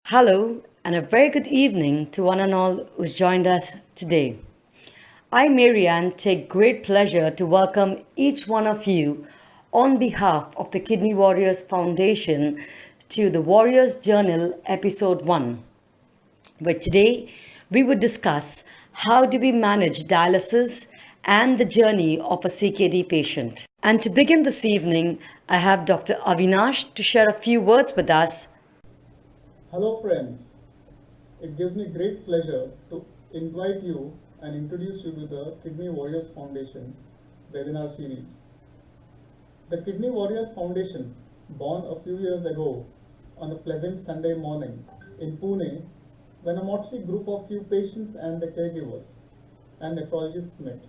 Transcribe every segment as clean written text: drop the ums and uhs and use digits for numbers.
Hello, and a very good evening to one and all who's joined us today. I, Marianne, take great pleasure to welcome each one of you on behalf of the Kidney Warriors Foundation to the Warriors Journal Episode 1, where today we would discuss how do we manage dialysis and the journey of a CKD patient. And to begin this evening, I have Dr. Avinash to share a few words with us. Hello friends, it gives me great pleasure to invite you and introduce you to the Kidney Warriors Foundation webinar series. The Kidney Warriors Foundation, born a few years ago on a pleasant Sunday morning in Pune, when a motley group of few patients and their caregivers and nephrologists met.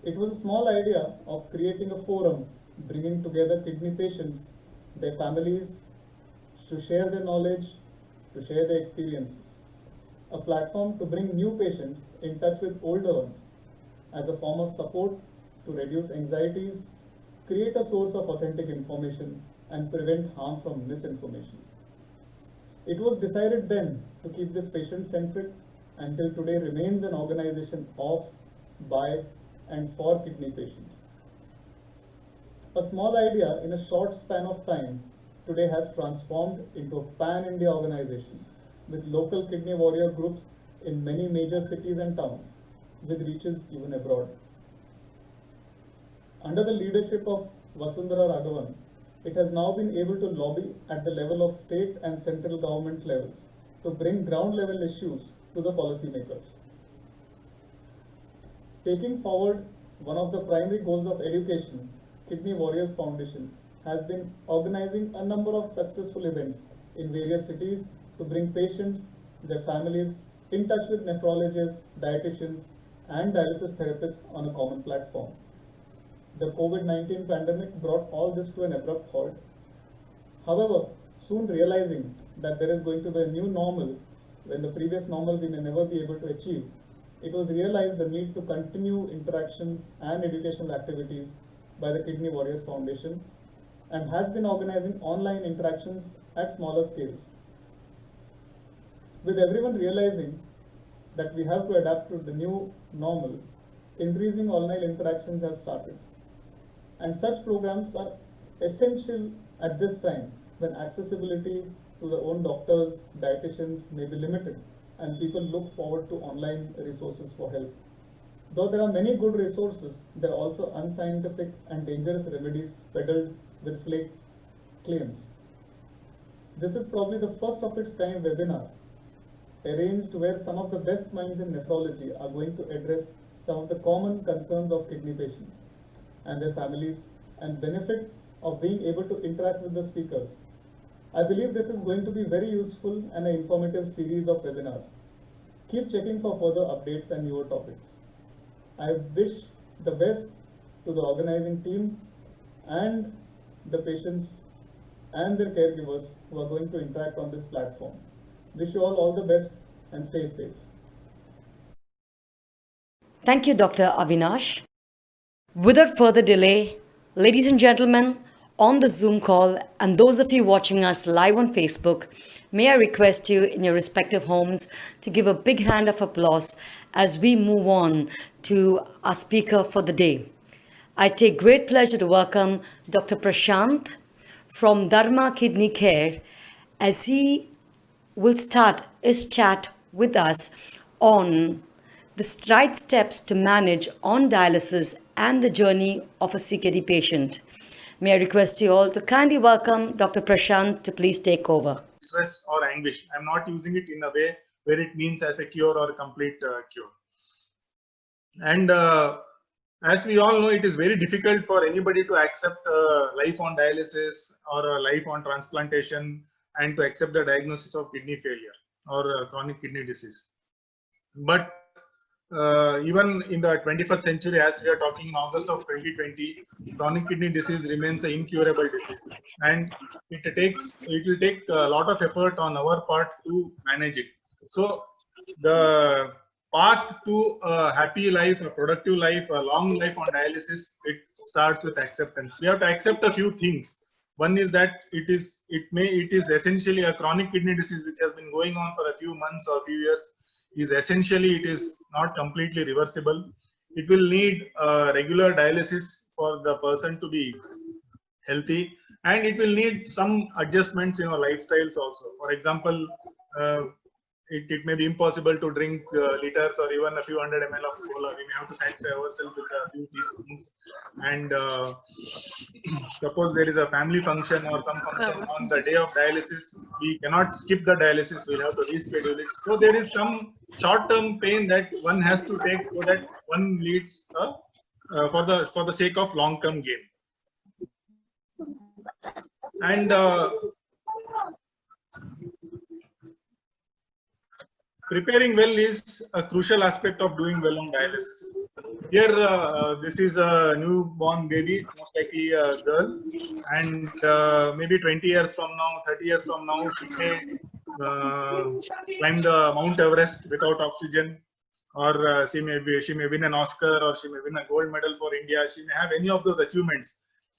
It was a small idea of creating a forum bringing together kidney patients, their families, to share their knowledge, to share their experiences. A platform to bring new patients in touch with older ones as a form of support to reduce anxieties, create a source of authentic information, and prevent harm from misinformation. It was decided then to keep this patient centric and till today remains an organization of, by, and for kidney patients. A small idea in a short span of time today has transformed into a pan-India organization with local kidney warrior groups in many major cities and towns, with reaches even abroad. Under the leadership of Vasundhara Raghavan, it has now been able to lobby at the level of state and central government levels to bring ground level issues to the policymakers. Taking forward one of the primary goals of education, Kidney Warriors Foundation has been organizing a number of successful events in various cities to bring patients, their families, in touch with nephrologists, dietitians, and dialysis therapists on a common platform. The COVID-19 pandemic brought all this to an abrupt halt. However, soon realizing that there is going to be a new normal when the previous normal we may never be able to achieve, it was realized the need to continue interactions and educational activities by the Kidney Warriors Foundation and has been organizing online interactions at smaller scales. With everyone realizing that we have to adapt to the new normal, increasing online interactions have started. And such programs are essential at this time when accessibility to their own doctors, dietitians may be limited and people look forward to online resources for help. Though there are many good resources, there are also unscientific and dangerous remedies peddled with fake claims. This is probably the first of its kind webinar arranged where some of the best minds in nephrology are going to address some of the common concerns of kidney patients and their families and benefit of being able to interact with the speakers. I believe this is going to be very useful and an informative series of webinars. Keep checking for further updates and newer topics. I wish the best to the organizing team and the patients and their caregivers who are going to interact on this platform. Wish you all the best and stay safe. Thank you, Dr. Avinash. Without further delay, ladies and gentlemen, on the Zoom call, and those of you watching us live on Facebook, may I request you in your respective homes to give a big hand of applause as we move on to our speaker for the day. I take great pleasure to welcome Dr. Prashant from Dharma Kidney Care as he will start his chat with us on the right steps to manage on dialysis and the journey of a CKD patient. May I request you all to kindly welcome Dr. Prashant to please take over. Stress or anguish. I'm not using it in a way where it means as a cure or a complete cure. And as we all know, it is very difficult for anybody to accept life on dialysis or life on transplantation and to accept the diagnosis of kidney failure or chronic kidney disease. But even in the 21st century, as we are talking in August of 2020, chronic kidney disease remains an incurable disease, and it will take a lot of effort on our part to manage it. So the path to a happy life, a productive life, a long life on dialysis, it starts with acceptance. We have to accept a few things. One is that it is essentially a chronic kidney disease which has been going on for a few months or few years. It is not completely reversible. It will need regular dialysis for the person to be healthy, and it will need some adjustments in our lifestyles also. For example, uh, it may be impossible to drink liters or even a few hundred ml of cola. We may have to satisfy ourselves with a few teaspoons. And suppose there is a family function or some function on the day of dialysis, we cannot skip the dialysis. We'll have to reschedule it. So there is some short-term pain that one has to take so that one leads for the sake of long-term gain. And preparing well is a crucial aspect of doing well on dialysis. Here, this is a newborn baby, most likely a girl, and maybe 20 years from now, 30 years from now, she may climb the Mount Everest without oxygen, or she may win an Oscar, or she may win a gold medal for India. She may have any of those achievements,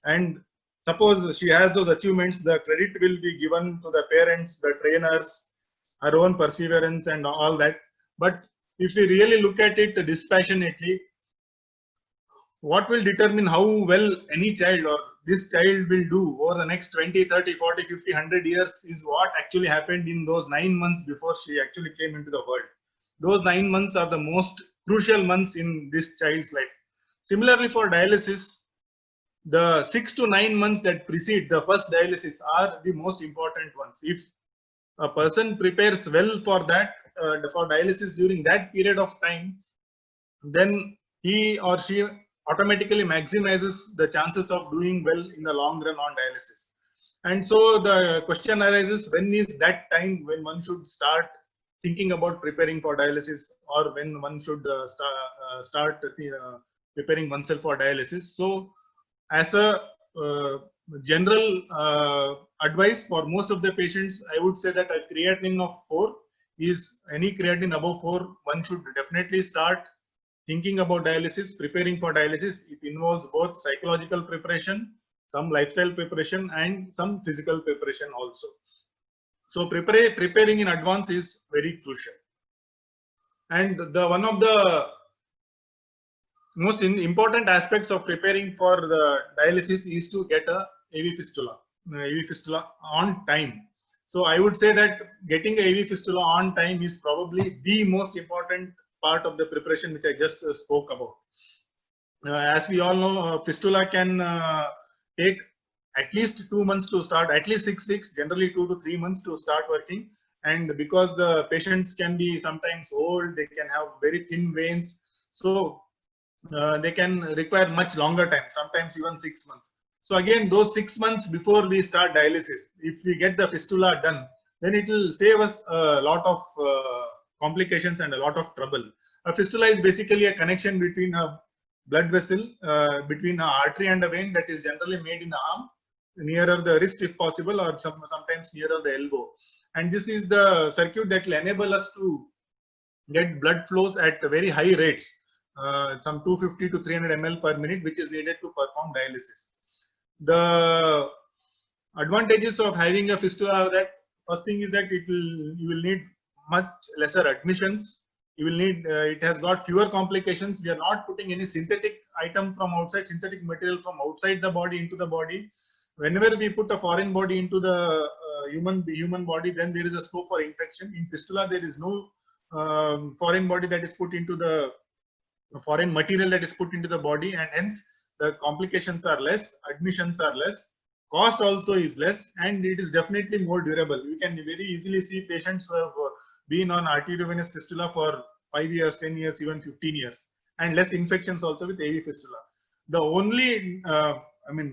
and suppose she has those achievements, the credit will be given to the parents, the trainers, her own perseverance and all that. But if we really look at it dispassionately, what will determine how well any child or this child will do over the next 20, 30, 40, 50, 100 years is what actually happened in those 9 months before she actually came into the world. Those 9 months are the most crucial months in this child's life. Similarly, for dialysis, the 6 to 9 months that precede the first dialysis are the most important ones. If a person prepares well for that, for dialysis during that period of time, then he or she automatically maximizes the chances of doing well in the long run on dialysis. And so the question arises, when is that time when one should start thinking about preparing for dialysis, or when one should start preparing oneself for dialysis? So as a general advice for most of the patients, I would say that a creatinine of 4 is, any creatinine above 4, one should definitely start thinking about dialysis, preparing for dialysis. It involves both psychological preparation, some lifestyle preparation, and some physical preparation also. So preparing in advance is very crucial. And one of the most important aspects of preparing for the dialysis is to get a AV fistula on time. So I would say that getting a AV fistula on time is probably the most important part of the preparation which I just spoke about. As we all know, fistula can take at least 2 months to start, at least 6 weeks, generally 2 to 3 months to start working. And because the patients can be sometimes old, they can have very thin veins, so they can require much longer time, sometimes even 6 months. So again, those 6 months before we start dialysis, if we get the fistula done, then it will save us a lot of complications and a lot of trouble. A fistula is basically a connection between a blood vessel, between an artery and a vein, that is generally made in the arm, nearer the wrist if possible, or sometimes nearer the elbow. And this is the circuit that will enable us to get blood flows at very high rates, some 250 to 300 ml per minute, which is needed to perform dialysis. The advantages of having a fistula are that, first thing is that you will need much lesser admissions. You will need, it has got fewer complications. We are not putting any synthetic item from outside, synthetic material from outside the body into the body. Whenever we put a foreign body into the human body, then there is a scope for infection. In fistula, there is no foreign body that is put into the foreign material that is put into the body, and hence the complications are less, admissions are less, cost also is less, and it is definitely more durable. You can very easily see patients who have been on arteriovenous fistula for 5 years, 10 years, even 15 years, and less infections also with AV fistula. The only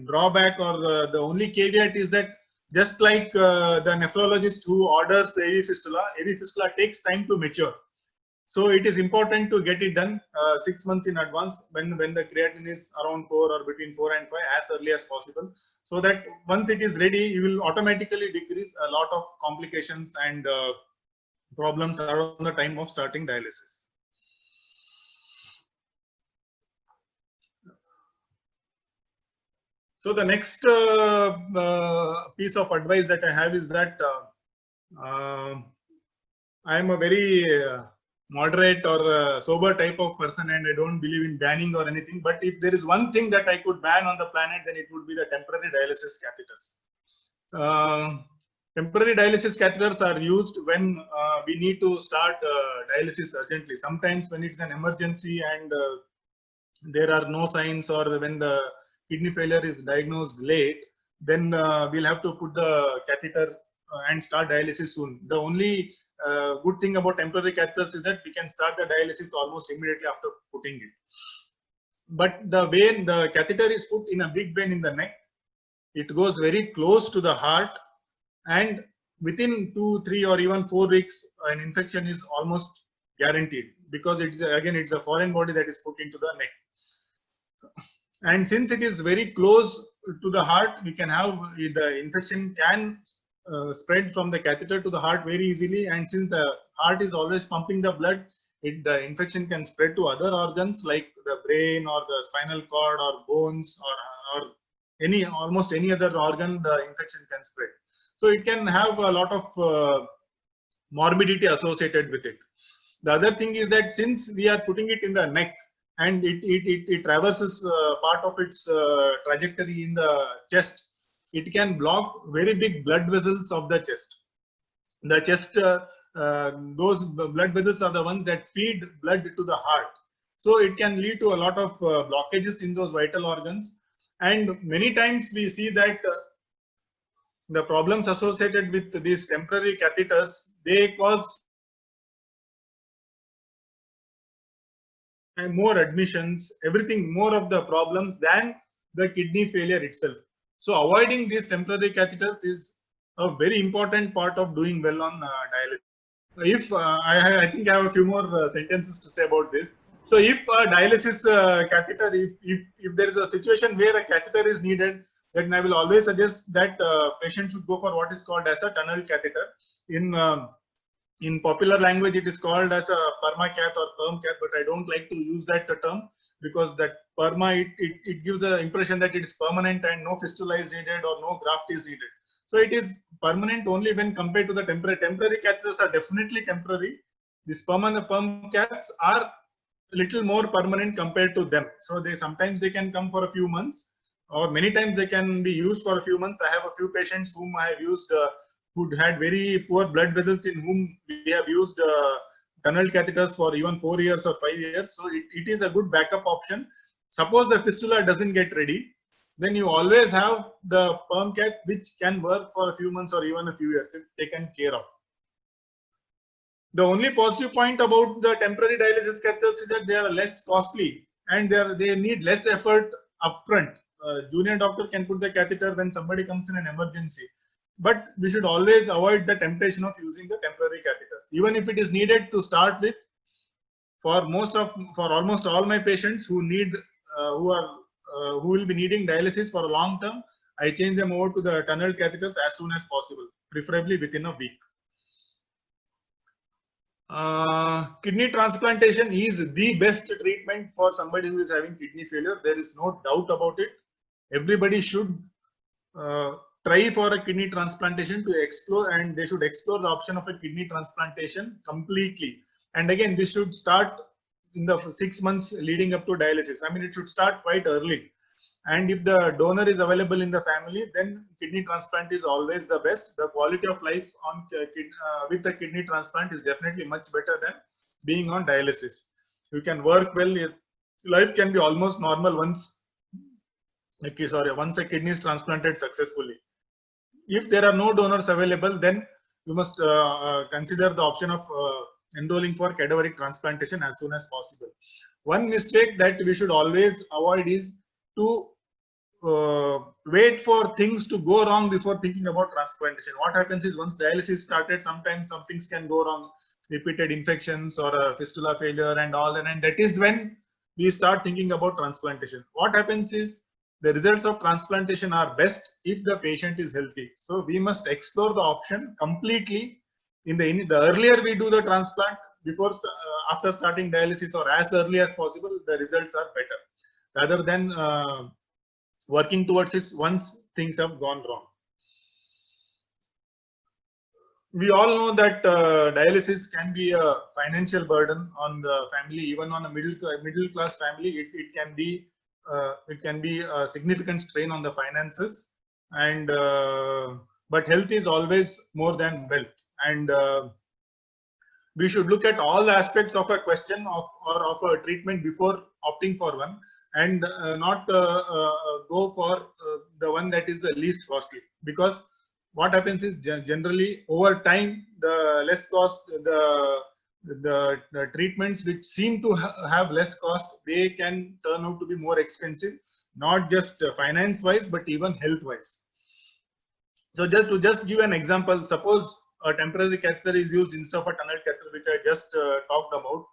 drawback, or the only caveat is that, just like the nephrologist who orders the AV fistula takes time to mature. So it is important to get it done 6 months in advance, when the creatinine is around 4 or between 4 and 5, as early as possible, so that once it is ready, you will automatically decrease a lot of complications and problems around the time of starting dialysis. So the next piece of advice that I have is that I am a very moderate or sober type of person, and I don't believe in banning or anything. But if there is one thing that I could ban on the planet, then it would be the temporary dialysis catheters. Temporary dialysis catheters are used when we need to start dialysis urgently. Sometimes when it's an emergency and there are no signs, or when the kidney failure is diagnosed late, then we'll have to put the catheter and start dialysis soon. The only good thing about temporary catheters is that we can start the dialysis almost immediately after putting it. But the vein, the catheter is put in a big vein in the neck. It goes very close to the heart, and within 2, 3, or even 4 weeks, an infection is almost guaranteed, because it's a foreign body that is put into the neck. And since it is very close to the heart, we can have the infection can spread from the catheter to the heart very easily. And since the heart is always pumping the blood, the infection can spread to other organs like the brain or the spinal cord or bones, or almost any other organ. The infection can spread. So it can have a lot of morbidity associated with it. The other thing is that since we are putting it in the neck, and it traverses part of its trajectory in the chest, it can block very big blood vessels of the chest. The chest, those blood vessels are the ones that feed blood to the heart. So it can lead to a lot of blockages in those vital organs. And many times we see that the problems associated with these temporary catheters, they cause more admissions, everything, more of the problems than the kidney failure itself. So avoiding these temporary catheters is a very important part of doing well on dialysis. If I think I have a few more sentences to say about this. So if a dialysis catheter, if there is a situation where a catheter is needed, then I will always suggest that patient should go for what is called as a tunnel catheter. In popular language, it is called as a permacath or perm cath, but I don't like to use that term, because that perma, it gives the impression that it is permanent and no fistula is needed or no graft is needed. So it is permanent only when compared to the temporary. Temporary catheters are definitely temporary. These perm caths are a little more permanent compared to them. So sometimes they can come for a few months, or many times they can be used for a few months. I have a few patients whom I have used who had very poor blood vessels, in whom we have used tunnel catheters for even 4 years or 5 years. So it is a good backup option. Suppose the fistula doesn't get ready, then you always have the perm cath, which can work for a few months or even a few years if taken care of. The only positive point about the temporary dialysis catheters is that they are less costly and they need less effort upfront. Junior doctor can put the catheter when somebody comes in an emergency. But we should always avoid the temptation of using the temporary catheters, even if it is needed to start with. For almost all my patients who will be needing dialysis for a long term, I change them over to the tunnel catheters as soon as possible, preferably within a week. Kidney transplantation is the best treatment for somebody who is having kidney failure. There is no doubt about it. Everybody should try for a kidney transplantation to explore, and they should explore the option of a kidney transplantation completely. And again, this should start in the 6 months leading up to dialysis. I mean, it should start quite early. And if the donor is available in the family, then kidney transplant is always the best. The quality of life with the kidney transplant is definitely much better than being on dialysis. You can work well. Life can be almost normal once a kidney is transplanted successfully. If there are no donors available, then you must consider the option of enrolling for cadaveric transplantation as soon as possible. One mistake that we should always avoid is to wait for things to go wrong before thinking about transplantation. What happens is, once dialysis started, sometimes some things can go wrong, repeated infections or a fistula failure and all that, and that is when we start thinking about transplantation. What happens is, the results of transplantation are best if the patient is healthy. So we must explore the option completely. The earlier we do the transplant, after starting dialysis, or as early as possible, the results are better, rather than working towards this once things have gone wrong. We all know that dialysis can be a financial burden on the family, even on a middle class family. It can be a significant strain on the finances, and but health is always more than wealth, and we should look at all aspects of a question of a treatment before opting for one, and not go for the one that is the least costly, because what happens is generally over time the less cost the treatments which seem to have less cost, they can turn out to be more expensive, not just finance wise but even health wise. So just give an example, suppose a temporary catheter is used instead of a tunnel catheter, which I just talked about.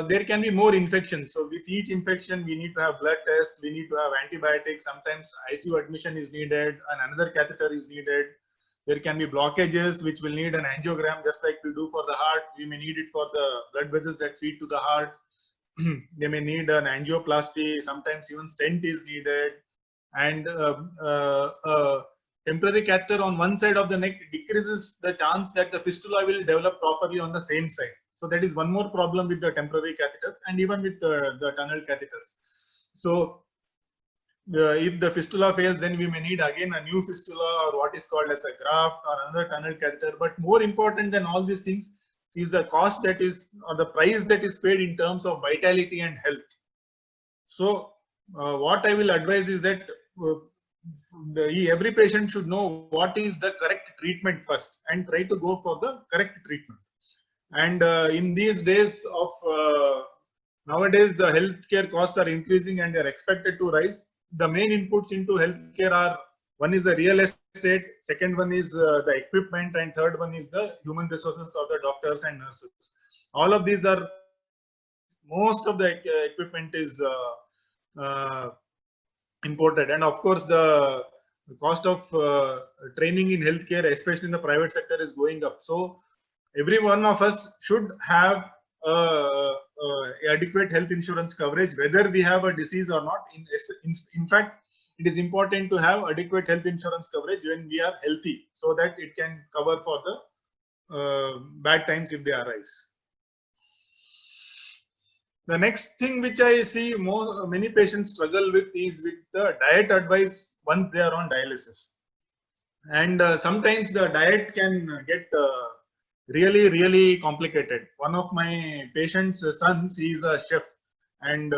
There can be more infections. So with each infection, we need to have blood tests, we need to have antibiotics. Sometimes ICU admission is needed, and another catheter is needed. There can be blockages which will need an angiogram, just like we do for the heart. We may need it for the blood vessels that feed to the heart. They may need an angioplasty. Sometimes even stent is needed, and temporary catheter on one side of the neck decreases the chance that the fistula will develop properly on the same side. So that is one more problem with the temporary catheters, and even with the tunnel catheters. So if the fistula fails, then we may need again a new fistula, or what is called as a graft, or another tunnel catheter. But more important than all these things is the cost that is, or the price that is paid in terms of vitality and health. So what I will advise is that every patient should know what is the correct treatment first, and try to go for the correct treatment. And in these days of nowadays, the healthcare costs are increasing and they are expected to rise. The main inputs into healthcare are, one is the real estate, second one is the equipment, and third one is the human resources of the doctors and nurses. All of these are, most of the equipment is imported, and of course the cost of training in healthcare, especially in the private sector, is going up. So every one of us should have adequate health insurance coverage, whether we have a disease or not. In fact, it is important to have adequate health insurance coverage when we are healthy, so that it can cover for the bad times if they arise. The next thing which I see many patients struggle with is with the diet advice once they are on dialysis. And sometimes the diet can get really complicated. One of my patient's sons, he is a chef, and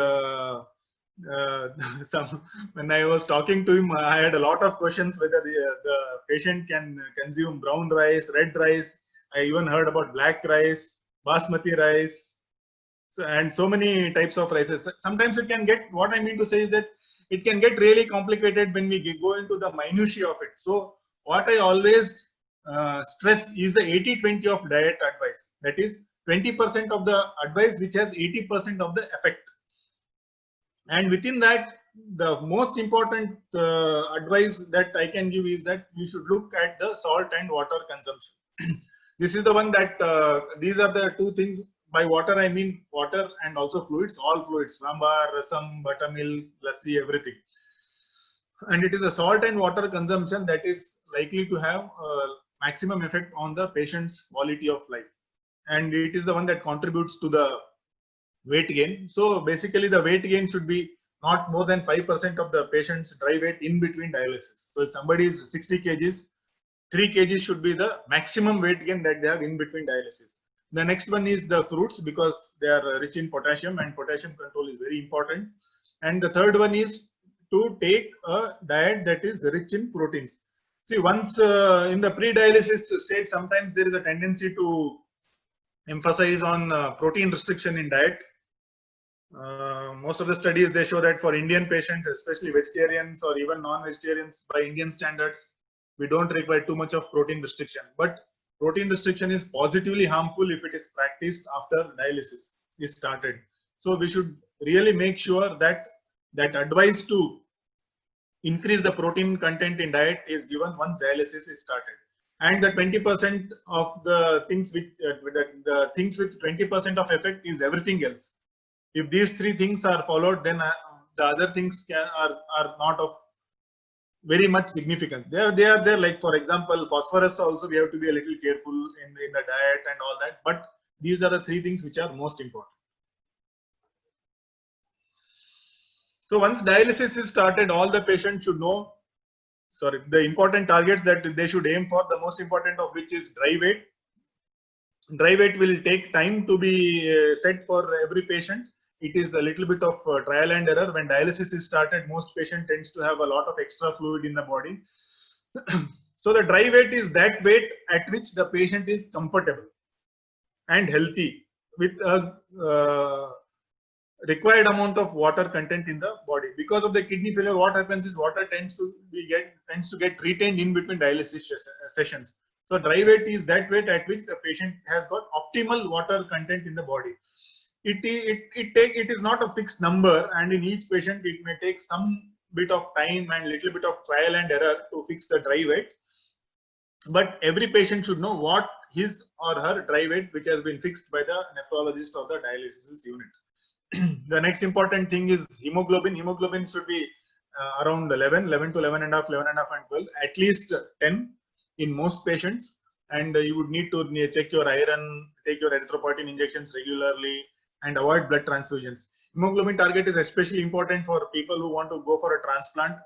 when I was talking to him, I had a lot of questions whether the patient can consume brown rice, red rice. I even heard about black rice, basmati rice, and so many types of rices. Sometimes it can get, what I mean to say is that it can get really complicated when we go into the minutiae of it. So what I always stress is the 80-20 of diet advice. That is 20% of the advice which has 80% of the effect. And within that, the most important advice that I can give is that we should look at the salt and water consumption. This is the one that these are the two things. By water, I mean water and also fluids, all fluids, sambar, rasam, buttermilk, lassi, everything. And it is the salt and water consumption that is likely to have maximum effect on the patient's quality of life. And it is the one that contributes to the weight gain. So basically the weight gain should be not more than 5% of the patient's dry weight in between dialysis. So if somebody is 60 kgs, 3 kgs should be the maximum weight gain that they have in between dialysis. The next one is the fruits, because they are rich in potassium, and potassium control is very important. And the third one is to take a diet that is rich in proteins. See, once in the pre-dialysis stage, sometimes there is a tendency to emphasize on protein restriction in diet. Most of the studies, they show that for Indian patients, especially vegetarians or even non-vegetarians, by Indian standards, we don't require too much of protein restriction. But protein restriction is positively harmful if it is practiced after dialysis is started. So we should really make sure that that advice to increase the protein content in diet is given once dialysis is started. And the 20% of the things which the things with 20% of effect is everything else. If these three things are followed, then the other things are not of very much significance. They are there. Like for example, phosphorus also we have to be a little careful in the diet and all that. But these are the three things which are most important. So once dialysis is started, all the patients should know, sorry, the important targets that they should aim for, the most important of which is dry weight. Dry weight will take time to be set for every patient. It is a little bit of trial and error. When dialysis is started, most patient tends to have a lot of extra fluid in the body. So the dry weight is that weight at which the patient is comfortable and healthy with a required amount of water content in the body. Because of the kidney failure, what happens is water tends to get retained in between dialysis sessions. So dry weight is that weight at which the patient has got optimal water content in the body. It is not a fixed number, and in each patient it may take some bit of time and little bit of trial and error to fix the dry weight. But every patient should know what his or her dry weight, which has been fixed by the nephrologist or the dialysis unit. The next important thing is hemoglobin. Hemoglobin should be around 11 to 11 and a half, 11 and a half and 12, at least 10 in most patients. And you would need to check your iron, take your erythropoietin injections regularly, and avoid blood transfusions. Hemoglobin target is especially important for people who want to go for a transplant.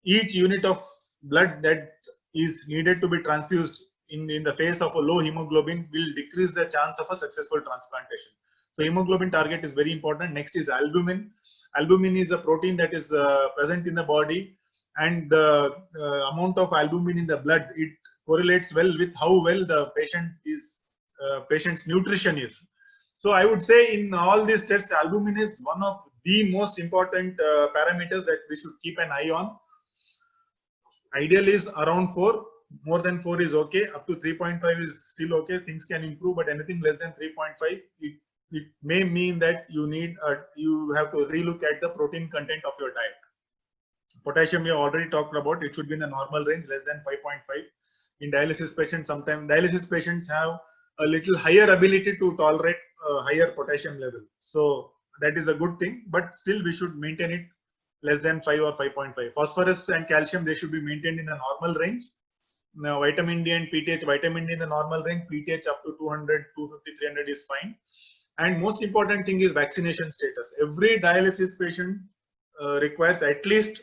Each unit of blood that is needed to be transfused in the face of a low hemoglobin will decrease the chance of a successful transplantation. So hemoglobin target is very important. Next is albumin. Albumin is a protein that is present in the body, and the amount of albumin in the blood, it correlates well with how well the patient's nutrition is. So I would say in all these tests, albumin is one of the most important parameters that we should keep an eye on. Ideal is around 4. More than 4 is okay. Up to 3.5 is still okay. Things can improve, but anything less than 3.5, it may mean that you have to relook at the protein content of your diet. Potassium we have already talked about. It should be in the normal range, less than 5.5. In dialysis patients, sometimes dialysis patients have a little higher ability to tolerate higher potassium level. So that is a good thing, but still we should maintain it less than 5 or 5.5. Phosphorus and calcium, they should be maintained in a normal range. Now vitamin D and PTH, vitamin D in the normal range, PTH up to 200, 250, 300 is fine. And most important thing is vaccination status. Every dialysis patient requires at least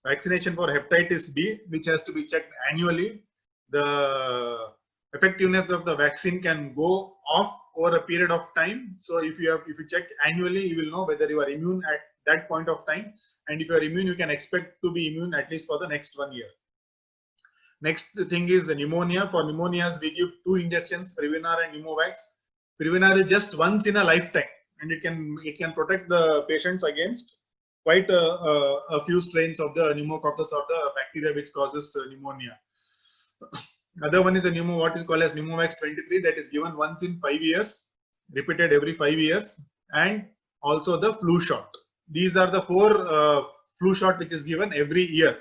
vaccination for hepatitis B, which has to be checked annually. The effectiveness of the vaccine can go off over a period of time. So if you check annually, you will know whether you are immune at that point of time. And if you are immune, you can expect to be immune at least for the next 1 year. Next thing is the pneumonia. For pneumonias, we give 2 injections, Previnar and Pneumovax. Previnar is just once in a lifetime, and it can protect the patients against quite a few strains of the pneumococcus or the bacteria which causes pneumonia. Other one is what is called as Pneumovax 23, that is given once in 5 years, repeated every 5 years, and also the flu shot. These are the 4 flu shot which is given every year,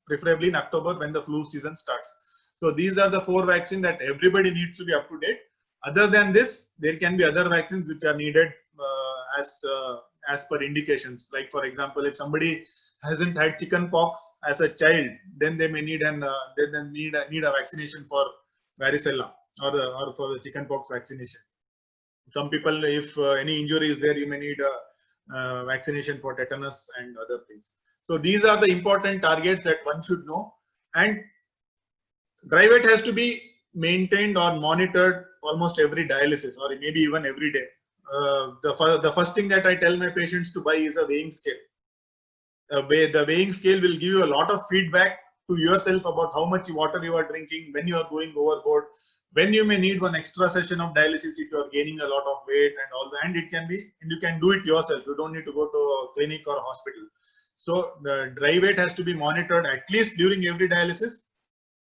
preferably in October when the flu season starts. So these are the 4 vaccines that everybody needs to be up to date. Other than this, there can be other vaccines which are needed as per indications. Like for example, if somebody hasn't had chicken pox as a child, then they may need a vaccination for varicella or for the chicken pox vaccination. Some people, if any injury is there, you may need a vaccination for tetanus and other things. So these are the important targets that one should know. And dry weight has to be maintained or monitored almost every dialysis, or maybe even every day. The first thing that I tell my patients to buy is a weighing scale. The weighing scale will give you a lot of feedback to yourself about how much water you are drinking, when you are going overboard, when you may need one extra session of dialysis if you are gaining a lot of weight and all that. And you can do it yourself. You don't need to go to a clinic or hospital. So the dry weight has to be monitored at least during every dialysis,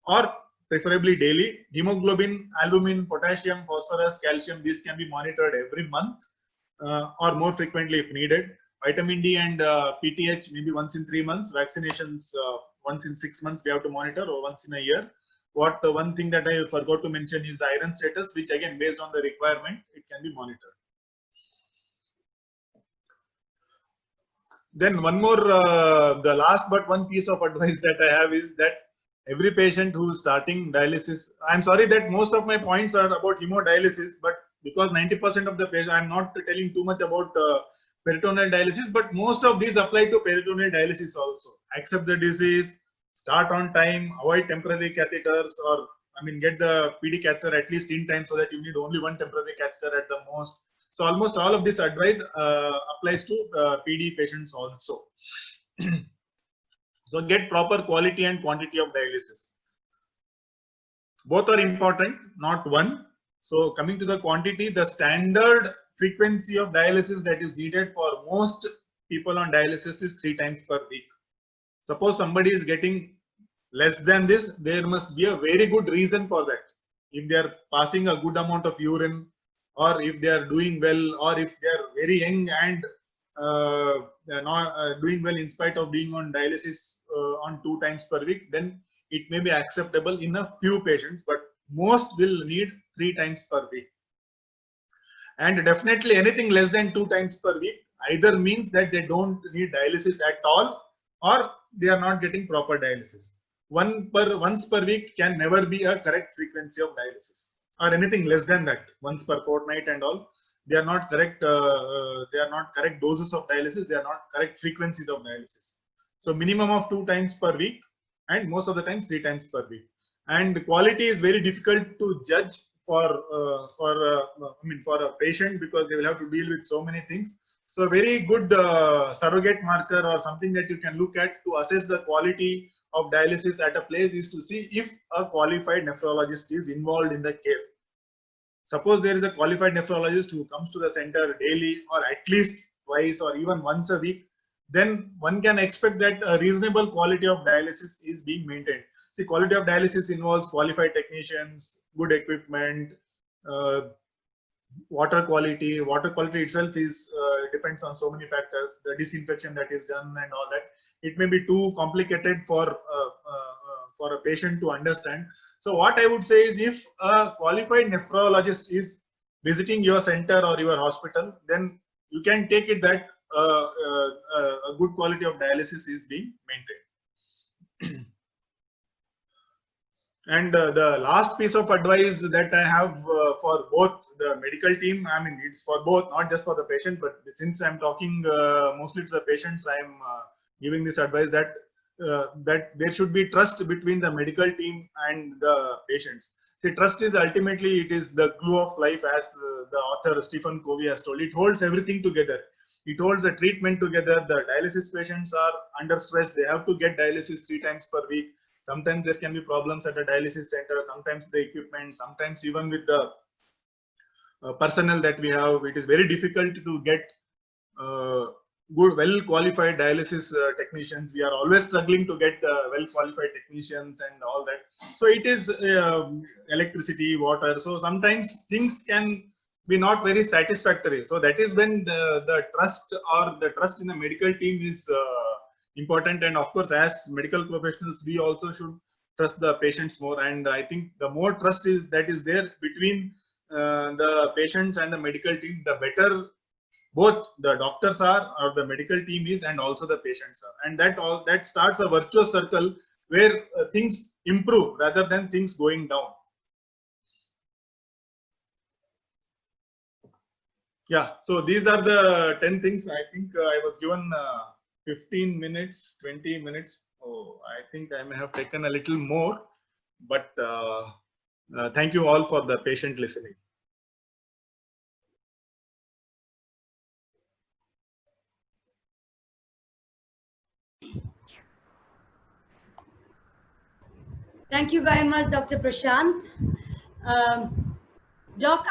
or preferably daily. Hemoglobin, albumin, potassium, phosphorus, calcium, these can be monitored every month or more frequently if needed. Vitamin D and PTH maybe once in 3 months. Vaccinations once in 6 months we have to monitor, or once in a year. One thing that I forgot to mention is the iron status, which again based on the requirement it can be monitored. Then one more, the last but one piece of advice that I have is that every patient who is starting dialysis, I'm sorry that most of my points are about hemodialysis, but because 90% of the patients, I'm not telling too much about peritoneal dialysis, but most of these apply to peritoneal dialysis also. Accept the disease, start on time, avoid temporary catheters, or I mean, get the PD catheter at least in time so that you need only one temporary catheter at the most. So almost all of this advice applies to PD patients also. So get proper quality and quantity of dialysis. Both are important, not one. So coming to the quantity, the standard frequency of dialysis that is needed for most people on dialysis is 3 times per week. Suppose somebody is getting less than this, there must be a very good reason for that. If they are passing a good amount of urine, or if they are doing well, or if they are very young and they are not doing well in spite of being on dialysis on 2 times per week, then it may be acceptable in a few patients, but most will need 3 times per week. And definitely anything less than 2 times per week either means that they don't need dialysis at all, or they are not getting proper dialysis. Once per week can never be a correct frequency of dialysis, or anything less than that, once per fortnight and all, they are not correct. They are not correct doses of dialysis. They are not correct frequencies of dialysis. So minimum of 2 times per week, and most of the times 3 times per week. And quality is very difficult to judge for a patient, because they will have to deal with so many things. So a very good surrogate marker or something that you can look at to assess the quality of dialysis at a place is to see if a qualified nephrologist is involved in the care. Suppose there is a qualified nephrologist who comes to the center daily, or at least twice or even once a week, then one can expect that a reasonable quality of dialysis is being maintained. See, quality of dialysis involves qualified technicians, good equipment, water quality. Water quality itself is depends on so many factors, the disinfection that is done and all that. It may be too complicated for a patient to understand. So what I would say is, if a qualified nephrologist is visiting your center or your hospital, then you can take it that a good quality of dialysis is being maintained. And the last piece of advice that I have for both the medical team, I mean, it's for both, not just for the patient, but since I'm talking mostly to the patients, I'm giving this advice that that there should be trust between the medical team and the patients. See, trust is ultimately, it is the glue of life, as the author Stephen Covey has told. It holds everything together. It holds the treatment together. The dialysis patients are under stress. They have to get dialysis 3 times per week. Sometimes there can be problems at the dialysis center, sometimes the equipment, sometimes even with the personnel that we have. It is very difficult to get good, well qualified dialysis technicians. We are always struggling to get well qualified technicians and all that. So it is electricity, water. So sometimes things can be not very satisfactory. So that is when the trust in the medical team is important. And of course, as medical professionals, we also should trust the patients more. And I think the more trust that is there between the patients and the medical team, the better both the doctors are, or the medical team is, and also the patients are. And that starts a virtuous circle where things improve rather than things going down. Yeah, so these are the 10 things. I think I was given 15 minutes, 20 minutes. Oh, I think I may have taken a little more, but thank you all for the patient listening. Thank you very much, Dr. Prashant. Doc,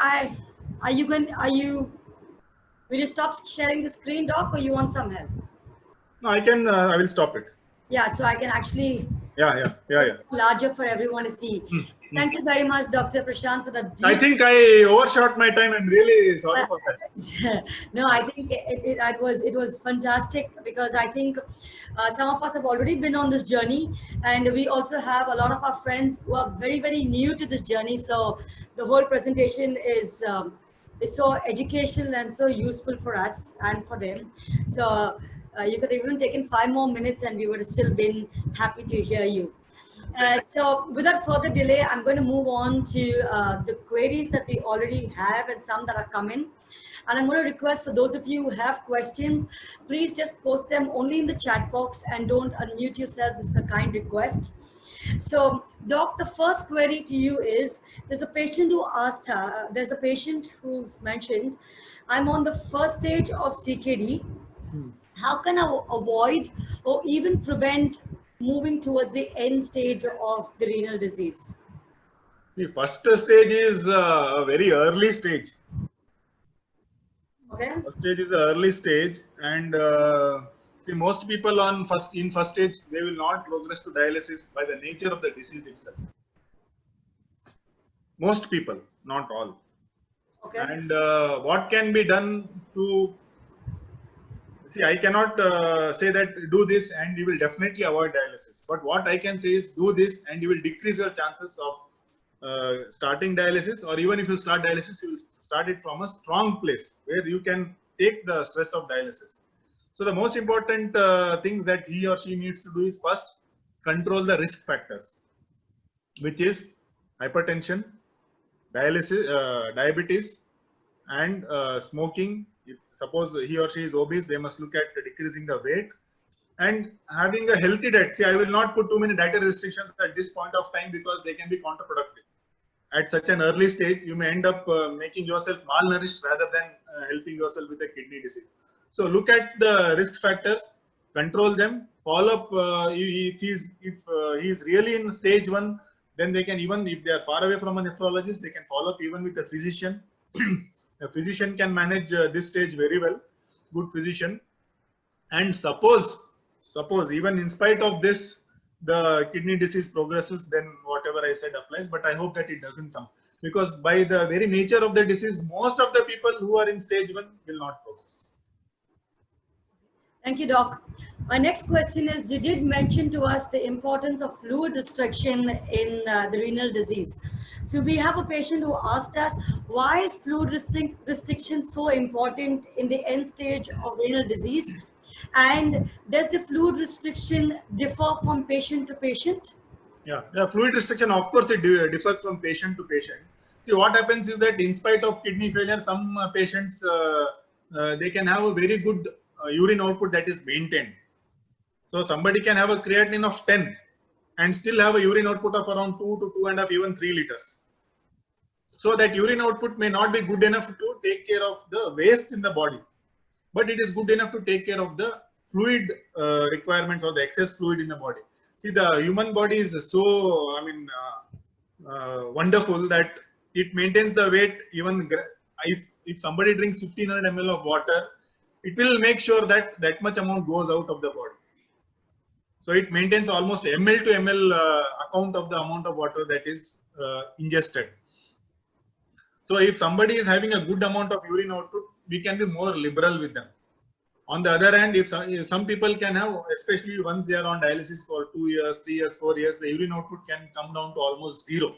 will you stop sharing the screen, Doc, or you want some help? No, I will stop it. Yeah, so I can actually Yeah. larger for everyone to see. Thank you very much, Dr. Prashant, for that. I think I overshot my time. I'm really sorry for that. No, I think it was fantastic, because I think some of us have already been on this journey, and we also have a lot of our friends who are very, very new to this journey. So the whole presentation is so educational and so useful for us and for them. So You could have even taken 5 more minutes and we would have still been happy to hear you. So without further delay, I'm going to move on to the queries that we already have and some that are coming. And I'm going to request for those of you who have questions, please just post them only in the chat box and don't unmute yourself. This is a kind request. So, Doc, the first query to you is, there's a patient who asked her, there's a patient who's mentioned, I'm on the first stage of CKD. How can I avoid or even prevent moving towards the end stage of the renal disease? The first stage is a very early stage. Okay. First stage is an early stage, and see, most people in first stage, they will not progress to dialysis by the nature of the disease itself. Most people, not all. Okay. And what can be done to see? I cannot say that do this and you will definitely avoid dialysis. But what I can say is do this and you will decrease your chances of starting dialysis, or even if you start dialysis, you will start it from a strong place where you can take the stress of dialysis. So the most important things that he or she needs to do is first control the risk factors, which is hypertension, diabetes, and smoking. If suppose he or she is obese, they must look at decreasing the weight and having a healthy diet. See, I will not put too many dietary restrictions at this point of time because they can be counterproductive. At such an early stage, you may end up making yourself malnourished rather than helping yourself with a kidney disease. So look at the risk factors, control them, follow up. If he's really in stage 1, then they can, even if they are far away from a nephrologist, they can follow up even with a physician. A physician can manage this stage very well, good physician. And suppose even in spite of this, the kidney disease progresses, then whatever I said applies. But I hope that it doesn't come, because by the very nature of the disease, most of the people who are in stage 1 will not progress. Thank you, Doc. My next question is, you did mention to us the importance of fluid restriction in the renal disease. So we have a patient who asked us, why is fluid restriction so important in the end stage of renal disease? And does the fluid restriction differ from patient to patient? Yeah, the fluid restriction, of course, it differs from patient to patient. See, what happens is that in spite of kidney failure, some patients, they can have a very good urine output that is maintained. So somebody can have a creatinine of 10 and still have a urine output of around 2 to 2.5, even 3 liters. So that urine output may not be good enough to take care of the wastes in the body, but it is good enough to take care of the fluid requirements or the excess fluid in the body. See, the human body is so, wonderful that it maintains the weight. Even if somebody drinks 1500 ml of water, it will make sure that that much amount goes out of the body. So it maintains almost ml to ml account of the amount of water that is ingested. So if somebody is having a good amount of urine output, we can be more liberal with them. On the other hand, if some people can have, especially once they are on dialysis for 2 years, 3 years, 4 years, the urine output can come down to almost 0.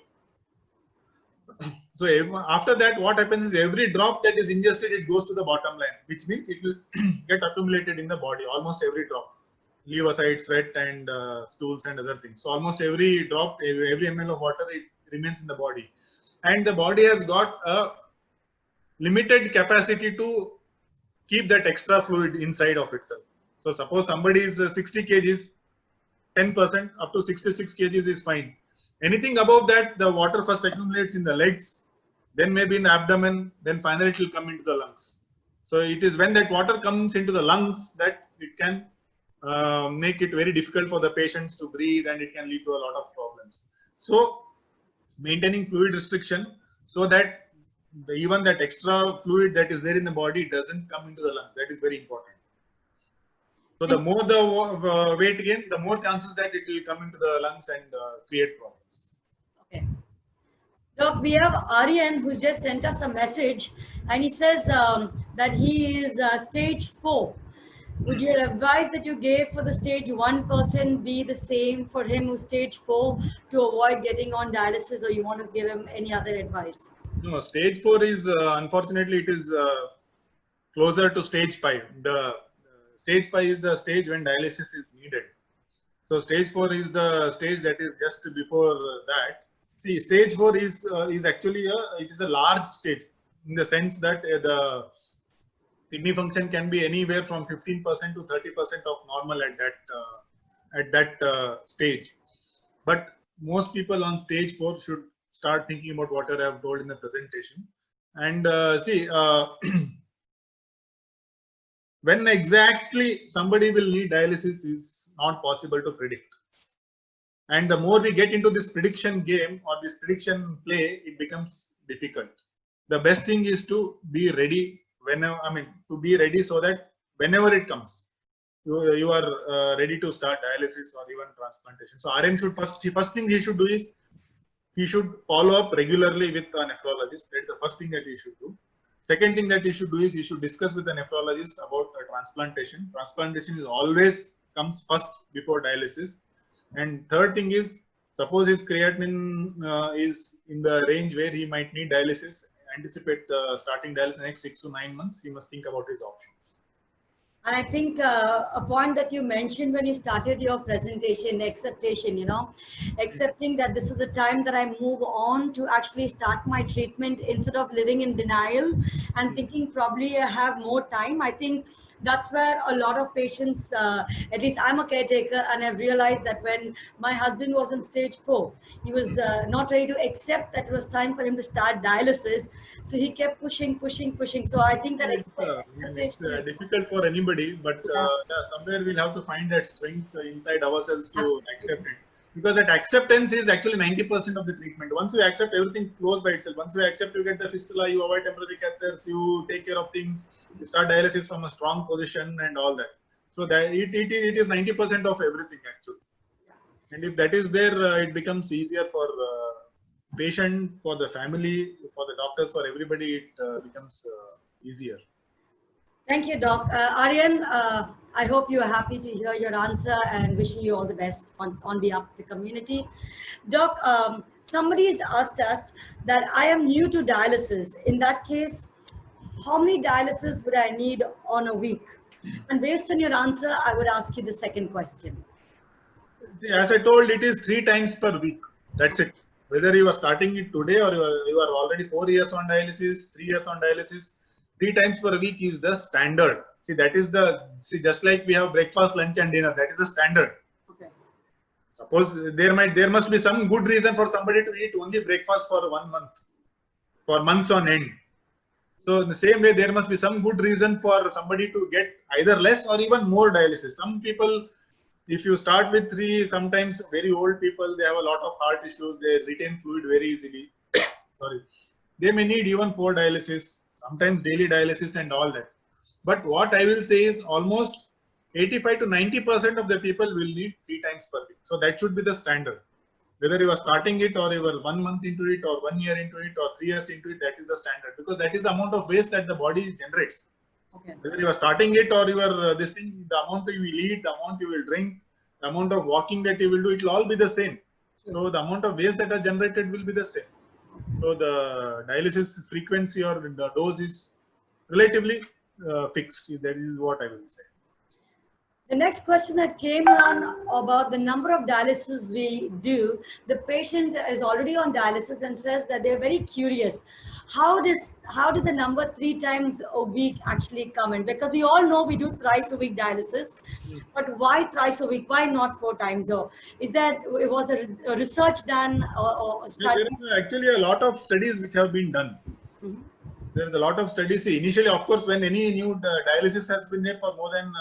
So after that, what happens is every drop that is ingested, it goes to the bottom line, which means it will get accumulated in the body, almost every drop. Leave aside sweat and stools and other things. So almost every drop, every ml of water, it remains in the body. And the body has got a limited capacity to keep that extra fluid inside of itself. So suppose somebody is 60 kgs, 10% up to 66 kgs is fine. Anything above that, the water first accumulates in the legs, then maybe in the abdomen, then finally it will come into the lungs. So it is when that water comes into the lungs that it can make it very difficult for the patients to breathe, and it can lead to a lot of problems. So maintaining fluid restriction so that even that extra fluid that is there in the body doesn't come into the lungs, that is very important. So the more the weight gain, the more chances that it will come into the lungs and create problems. Okay. Doc, we have Aryan who's just sent us a message, and he says that he is stage 4. Would your advice that you gave for the stage 1 person be the same for him who's stage 4 to avoid getting on dialysis, or you want to give him any other advice? No, stage 4 is unfortunately it is closer to stage 5. The stage 5 is the stage when dialysis is needed. So stage 4 is the stage that is just before that. See, stage 4 is actually it is a large stage in the sense that the kidney function can be anywhere from 15% to 30% of normal at that stage. But most people on stage 4 should start thinking about what I have told in the presentation. And see, when exactly somebody will need dialysis is not possible to predict. And the more we get into this prediction game or this prediction play, it becomes difficult. The best thing is to be ready whenever, to be ready so that whenever it comes, you are ready to start dialysis or even transplantation. So RN should first thing he should do is he should follow up regularly with a nephrologist. That's the first thing that he should do. Second thing that he should do is he should discuss with a nephrologist about transplantation. Transplantation is always comes first before dialysis. And third thing is, suppose his creatinine is in the range where he might need dialysis, anticipate starting dialysis in the next 6 to 9 months, he must think about his options. And I think a point that you mentioned when you started your presentation, acceptation, accepting that this is the time that I move on to actually start my treatment instead of living in denial and thinking probably I have more time. I think that's where a lot of patients, at least I'm a caretaker, and I've realized that when my husband was in stage 4, he was not ready to accept that it was time for him to start dialysis. So he kept pushing. So I think that It's acceptation. difficult for anybody, but Yeah. somewhere we'll have to find that strength inside ourselves to Absolutely. accept it. Because that acceptance is actually 90% of the treatment. Once you accept, everything flows by itself. Once you accept, you get the fistula, you avoid temporary catheters, you take care of things, you start dialysis from a strong position and all that. So that it is 90% of everything actually. And if that is there, it becomes easier for patient, for the family, for the doctors, for everybody. It becomes easier. Thank you, Doc. Aryan, I hope you are happy to hear your answer and wishing you all the best on behalf of the community. Doc, somebody has asked us that I am new to dialysis. In that case, how many dialysis would I need on a week? And based on your answer, I would ask you the second question. See, as I told, it is 3 times per week. That's it. Whether you are starting it today or you are already 4 years on dialysis, 3 years on dialysis, 3 times per week is the standard. See, just like we have breakfast, lunch, and dinner, that is the standard. Okay. Suppose there must be some good reason for somebody to eat only breakfast for 1 month, for months on end. So in the same way, there must be some good reason for somebody to get either less or even more dialysis. Some people, if you start with 3, sometimes very old people, they have a lot of heart issues, they retain fluid very easily. Sorry. They may need even 4 dialysis, sometimes daily dialysis and all that. But what I will say is almost 85 to 90% of the people will need 3 times per week. So that should be the standard. Whether you are starting it or you are 1 month into it or 1 year into it or 3 years into it, that is the standard, because that is the amount of waste that the body generates. Okay. Whether you are starting it or you are this thing, the amount you will eat, the amount you will drink, the amount of walking that you will do, it will all be the same. So the amount of waste that are generated will be the same. So the dialysis frequency or the dose is relatively fixed. That is what I will say. The next question that came on about the number of dialysis we do, the patient is already on dialysis and says that they're very curious. How do the number 3 times a week actually come in? Because we all know we do thrice a week dialysis, but why thrice a week? Why not 4 times? Or is that it was a research done or a study? There is actually a lot of studies which have been done. There is a lot of studies. See, initially, of course, when any new dialysis has been there for more than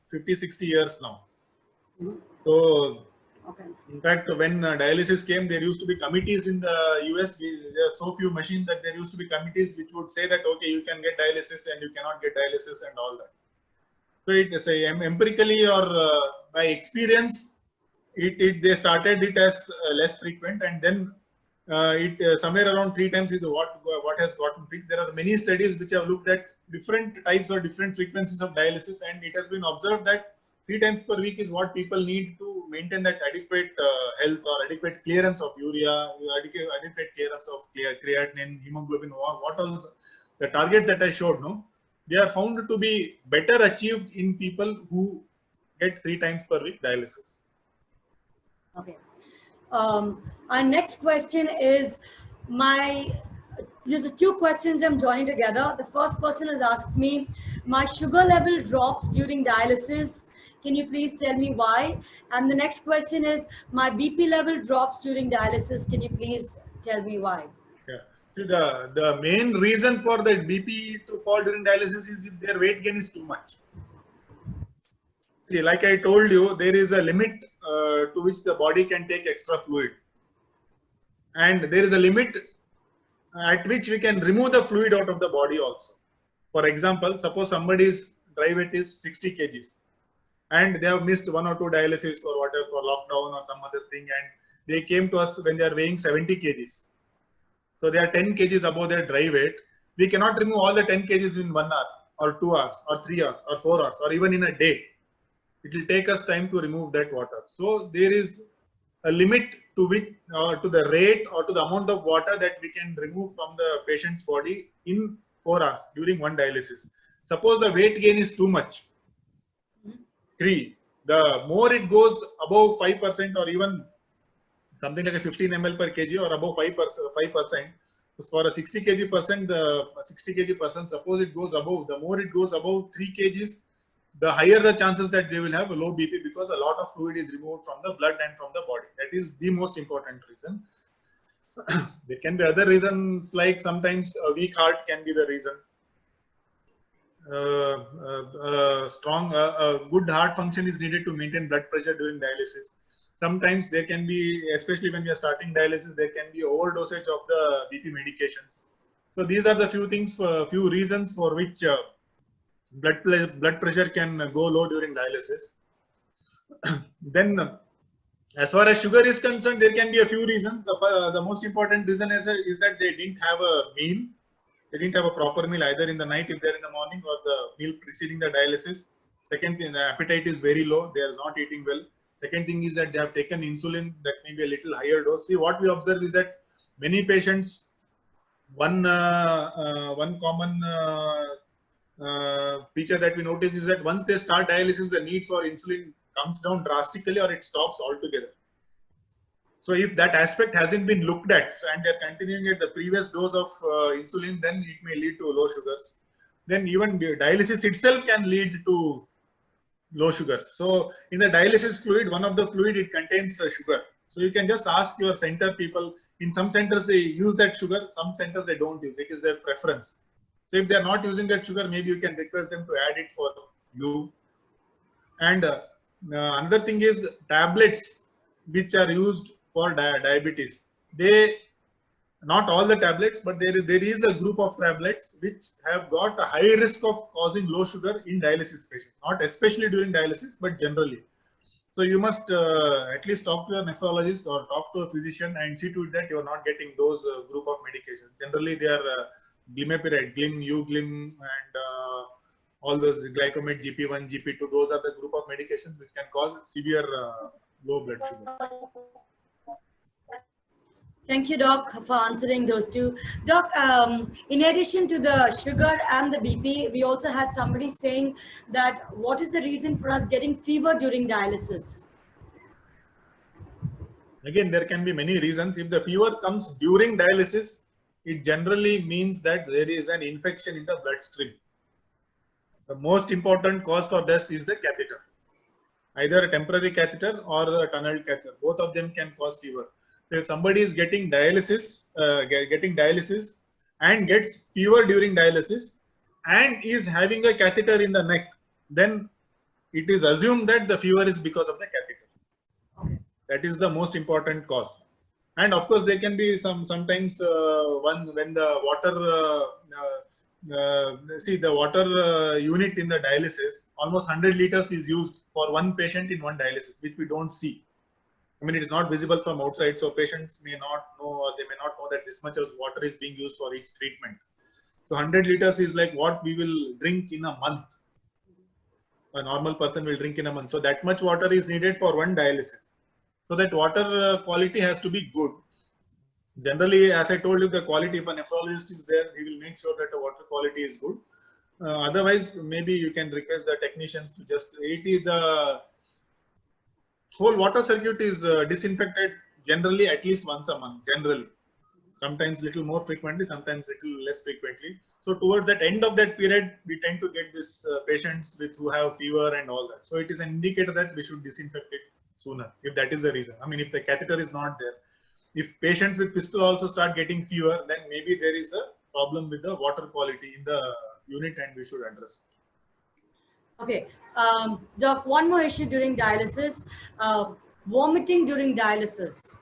50, 60 years now. So, Okay. in fact, when dialysis came, there used to be committees in the US. There are so few machines that there used to be committees which would say that, okay, you can get dialysis and you cannot get dialysis and all that. So, it is empirically or by experience, they started it as less frequent, and then somewhere around 3 times is what has gotten fixed. There are many studies which have looked at different types or different frequencies of dialysis, and it has been observed that 3 times per week is what people need to maintain that adequate health or adequate clearance of urea, adequate clearance of creatinine, hemoglobin, what all the targets that I showed, no? they are found to be better achieved in people who get 3 times per week dialysis. Okay. Our next question is there's two questions I'm joining together. The first person has asked me, my sugar level drops during dialysis. Can you please tell me why? And the next question is, my BP level drops during dialysis. Can you please tell me why? Yeah. See, the main reason for the BP to fall during dialysis is if their weight gain is too much. See, like I told you, there is a limit to which the body can take extra fluid. And there is a limit at which we can remove the fluid out of the body also. For example, suppose somebody's dry weight is 60 kgs and they have missed 1 or 2 dialysis for whatever, for lockdown or some other thing, and they came to us when they are weighing 70 kgs. So they are 10 kgs above their dry weight. We cannot remove all the 10 kgs in 1 hour or 2 hours or 3 hours or 4 hours or even in a day. It will take us time to remove that water. So there is a limit to which, to the rate or to the amount of water that we can remove from the patient's body in 4 hours during one dialysis. Suppose the weight gain is too much, 3. The more it goes above 5% or even something like a 15 ml per kg or above 5%, for a 60 kg person, suppose it goes above, the more it goes above 3 kgs, the higher the chances that they will have a low BP, because a lot of fluid is removed from the blood and from the body. That is the most important reason. There can be other reasons, like sometimes a weak heart can be the reason. Good heart function is needed to maintain blood pressure during dialysis. Sometimes there can be, especially when we are starting dialysis, there can be overdosage of the BP medications. So these are the few reasons for which blood pressure can go low during dialysis. Then, as far as sugar is concerned, there can be a few reasons. The most important reason is that they didn't have a meal. They didn't have a proper meal either in the night if they're in the morning or the meal preceding the dialysis. Second thing, the appetite is very low. They are not eating well. Second thing is that they have taken insulin that may be a little higher dose. See, what we observe is that many patients, one common feature that we notice is that once they start dialysis, the need for insulin comes down drastically or it stops altogether. So if that aspect hasn't been looked at and they're continuing at the previous dose of insulin, then it may lead to low sugars. Then even the dialysis itself can lead to low sugars. So in the dialysis fluid, one of the fluid, it contains sugar. So you can just ask your center people. In some centers they use that sugar, some centers they don't use. It is their preference. So if they are not using that sugar, maybe you can request them to add it for you. And another thing is tablets which are used for diabetes. Not all the tablets, but there is a group of tablets which have got a high risk of causing low sugar in dialysis patients. Not especially during dialysis, but generally. So you must at least talk to your nephrologist or talk to a physician and see to it that you are not getting those group of medications. Generally, they are glimepiride, Glim, Uglim, and all those glycomate, GP1, GP2. Those are the group of medications which can cause severe low blood sugar. Thank you, Doc, for answering those two. Doc, in addition to the sugar and the BP, we also had somebody saying that what is the reason for us getting fever during dialysis? Again, there can be many reasons. If the fever comes during dialysis, it generally means that there is an infection in the bloodstream. The most important cause for this is the catheter, either a temporary catheter or a tunneled catheter. Both of them can cause fever. So if somebody is getting dialysis, and gets fever during dialysis and is having a catheter in the neck, then it is assumed that the fever is because of the catheter. Okay. That is the most important cause. And of course, there can be sometimes when the water, the water unit in the dialysis, almost 100 liters is used for one patient in one dialysis, which we don't see. I mean, it is not visible from outside, so patients may not know, or they may not know that this much of water is being used for each treatment. So 100 liters is like what we will drink in a month. A normal person will drink in a month. So that much water is needed for one dialysis. So that water quality has to be good. Generally, as I told you, the quality, if a nephrologist is there, he will make sure that the water quality is good. Otherwise, maybe you can request the technicians to just, it is the whole water circuit is disinfected generally at least once a month, generally. Sometimes little more frequently, sometimes little less frequently. So towards that end of that period, we tend to get this patients with who have fever and all that. So it is an indicator that we should disinfect it sooner, if that is the reason. I mean, if the catheter is not there, if patients with fistula also start getting fever, then maybe there is a problem with the water quality in the unit, and we should address it. Okay, Doc, one more issue during dialysis, vomiting during dialysis.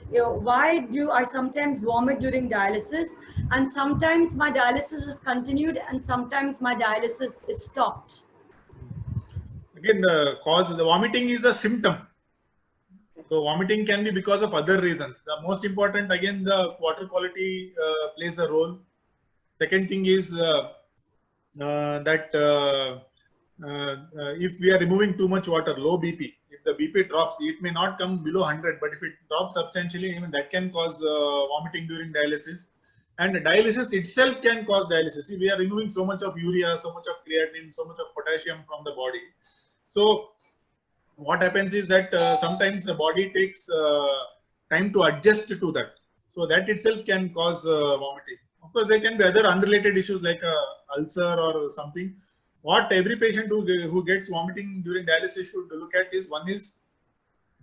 Why do I sometimes vomit during dialysis, and sometimes my dialysis is continued and sometimes my dialysis is stopped? Again, the cause, the vomiting is a symptom. So vomiting can be because of other reasons. The most important, again, the water quality plays a role. Second thing is that if we are removing too much water, low BP, if the BP drops, it may not come below 100, but if it drops substantially, even that can cause vomiting during dialysis. And dialysis itself can cause dialysis. See, we are removing so much of urea, so much of creatinine, so much of potassium from the body. So what happens is that sometimes the body takes time to adjust to that. So that itself can cause vomiting. Of course, there can be other unrelated issues like ulcer or something. What every patient who gets vomiting during dialysis should look at is, one is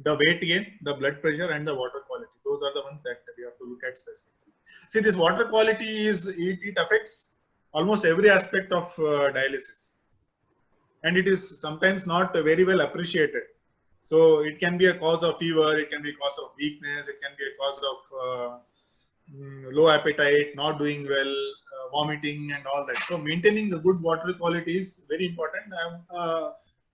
the weight gain, the blood pressure, and the water quality. Those are the ones that we have to look at specifically. See, this water quality is, it affects almost every aspect of dialysis. And it is sometimes not very well appreciated. So it can be a cause of fever, it can be a cause of weakness, it can be a cause of low appetite, not doing well, vomiting and all that. So maintaining a good water quality is very important.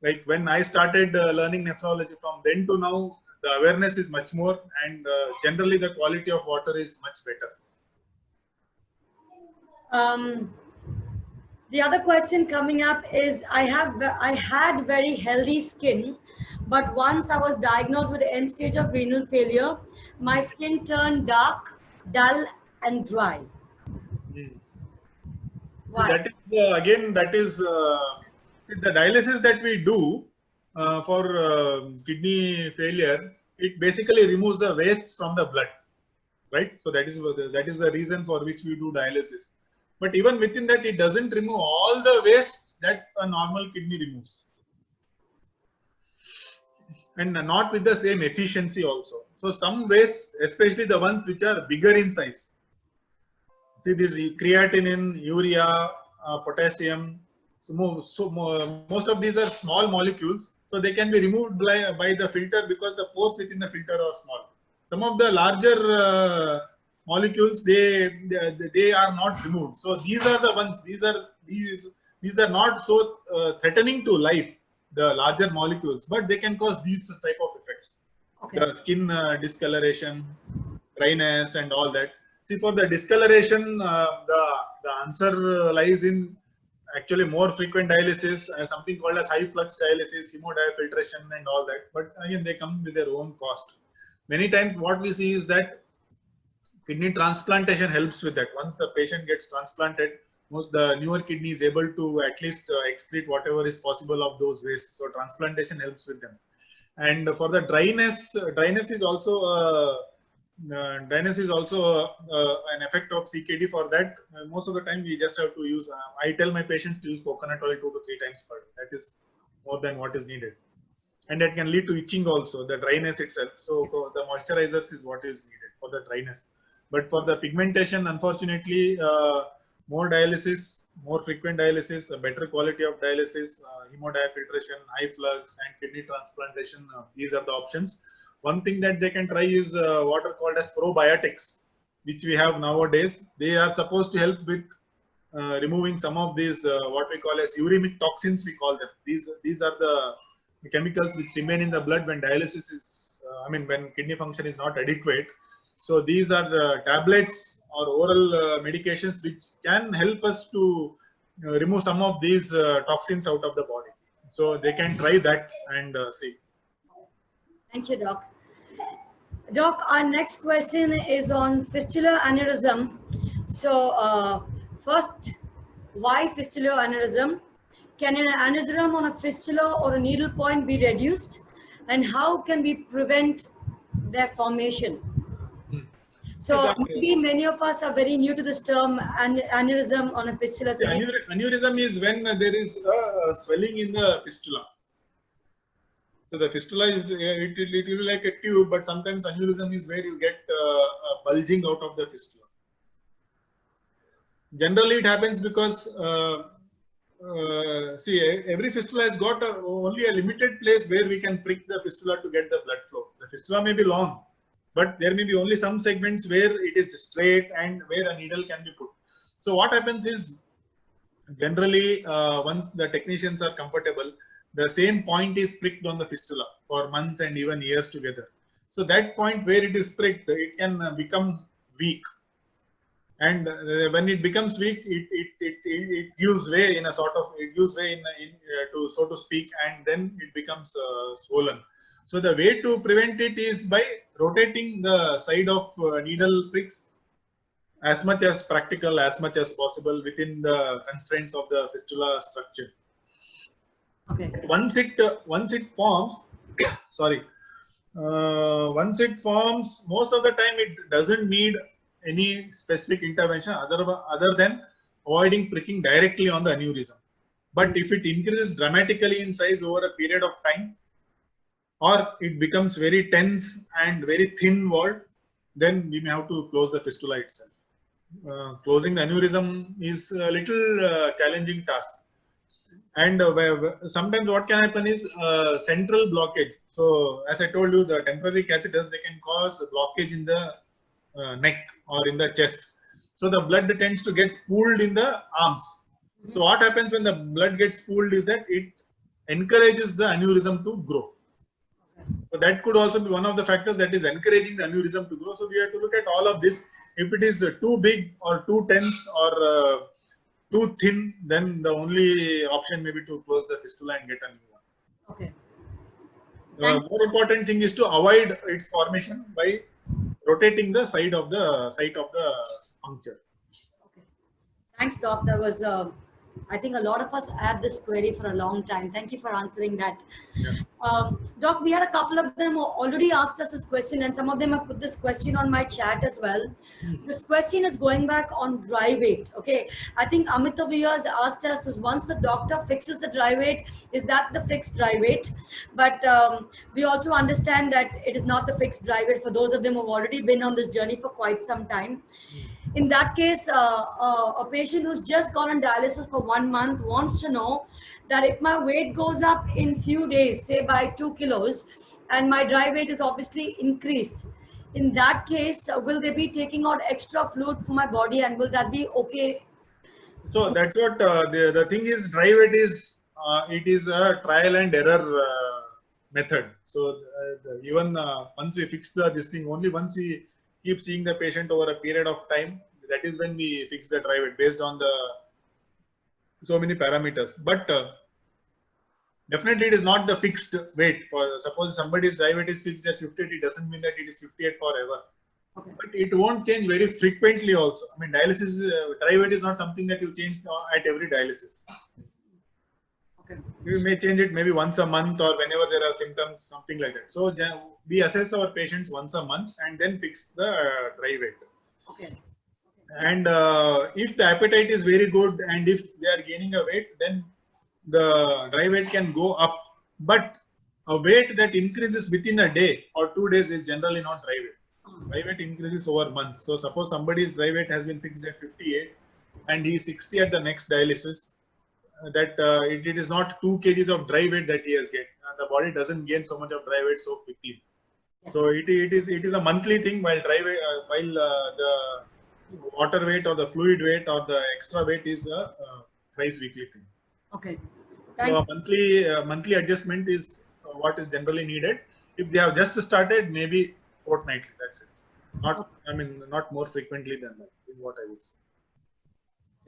Like when I started learning nephrology, from then to now, the awareness is much more, and generally the quality of water is much better. The other question coming up is, I had very healthy skin, but once I was diagnosed with the end stage of renal failure, my skin turned dark, dull, and dry. Why? That is again, that is the dialysis that we do for kidney failure. It basically removes the wastes from the blood, right? So that is the reason for which we do dialysis. But even within that, it doesn't remove all the wastes that a normal kidney removes, and not with the same efficiency also. So some wastes, especially the ones which are bigger in size. See, this creatinine, urea, potassium. So most of these are small molecules, so they can be removed by the filter because the pores within the filter are small. Some of the larger molecules, they are not removed. So these are the ones. These are not so threatening to life, the larger molecules, but they can cause these type of effects. Okay. The skin discoloration, dryness, and all that. See, for the discoloration, the answer lies in actually more frequent dialysis, something called as high flux dialysis, hemodiafiltration, and all that. But again, they come with their own cost. Many times, what we see is that kidney transplantation helps with that. Once the patient gets transplanted, the newer kidney is able to at least excrete whatever is possible of those wastes. So transplantation helps with them. And for the dryness is also an effect of CKD. For that, most of the time we just have to use, I tell my patients to use coconut oil 2 to 3 times per day. That is more than what is needed. And that can lead to itching also, the dryness itself. So for the moisturizers is what is needed for the dryness. But for the pigmentation, unfortunately, more dialysis, more frequent dialysis, a better quality of dialysis, hemodiafiltration, high flux, and kidney transplantation, these are the options. One thing that they can try is what are called as probiotics, which we have nowadays. They are supposed to help with removing some of these what we call as uremic toxins, we call them. These are the chemicals which remain in the blood when dialysis is, when kidney function is not adequate. So these are tablets or oral medications which can help us to remove some of these toxins out of the body. So they can try that and see. Thank you, Doc. Doc, our next question is on fistula aneurysm. So first, Why fistular aneurysm? Can an aneurysm on a fistula or a needle point be reduced? And how can we prevent their formation? See, So maybe many of us are very new to this term, aneurysm on a fistula. the aneurysm is when there is a swelling in the fistula. So the fistula is it will be like a tube, but sometimes aneurysm is where you get a bulging out of the fistula. Generally, it happens because see, every fistula has got only a limited place where we can prick the fistula to get the blood flow. The fistula may be long, but there may be only some segments where it is straight and where a needle can be put. So what happens is, generally, once the technicians are comfortable, the same point is pricked on the fistula for months and even years together. So that point where it is pricked, it can become weak. And when it becomes weak, it gives way in a sort of, it gives way to, so to speak, and then it becomes swollen. So the way to prevent it is by rotating the side of needle pricks as much as practical, as much as possible within the constraints of the fistula structure. Okay. Once it forms, sorry, once it forms, most of the time it doesn't need any specific intervention other than avoiding pricking directly on the aneurysm. But if it increases dramatically in size over a period of time, or it becomes very tense and very thin walled, then we may have to close the fistula itself. Closing the aneurysm is a little challenging task. And sometimes what can happen is central blockage. So as I told you, the temporary catheters, they can cause blockage in the neck or in the chest. So the blood tends to get pooled in the arms. So what happens when the blood gets pooled is that it encourages the aneurysm to grow. So that could also be one of the factors that is encouraging the aneurysm to grow. So we have to look at all of this. If it is too big or too tense or too thin, then the only option may be to close the fistula and get a new one. Okay. The more important thing is to avoid its formation by rotating the site of the puncture. Okay. Thanks, Doc. That was, I think a lot of us had this query for a long time. Thank you for answering that. Yeah. Doc, we had a couple of them already asked us this question, and some of them have put this question on my chat as well. This question is going back on dry weight. Okay, I think Amitav has asked us is, once the doctor fixes the dry weight, is that the fixed dry weight? But we also understand that it is not the fixed dry weight for those of them who have already been on this journey for quite some time. In that case, a patient who's just gone on dialysis for 1 month wants to know that if my weight goes up in few days, say by 2 kilos, and my dry weight is obviously increased, in that case, will they be taking out extra fluid from my body, and will that be okay? So that's what the thing is. Dry weight is it is a trial and error method. So even once we fix this thing, only once we keep seeing the patient over a period of time, that is when we fix the dry weight based on the so many parameters. But definitely it is not the fixed weight. For suppose somebody's dry weight is fixed at 58, it doesn't mean that it is 58 forever. Okay. But it won't change very frequently also. I mean, dialysis, dry weight is not something that you change at every dialysis. Okay. You may change it maybe once a month or whenever there are symptoms, something like that. So we assess our patients once a month and then fix the dry weight. Okay. And if the appetite is very good and if they are gaining a weight, then the dry weight can go up. But a weight that increases within a day or 2 days is generally not dry weight. Dry weight increases over months. So suppose somebody's dry weight has been fixed at 58 and he is 60 at the next dialysis, that it is not 2 kgs of dry weight that he has gained. The body doesn't gain so much of dry weight so quickly. Yes. So it is a monthly thing, while dry weight, the water weight or the fluid weight or the extra weight is a thrice weekly thing. Okay. Thanks. So a monthly adjustment is what is generally needed. If they have just started, maybe fortnightly. That's it. Not, I mean, not more frequently than that is what I would say.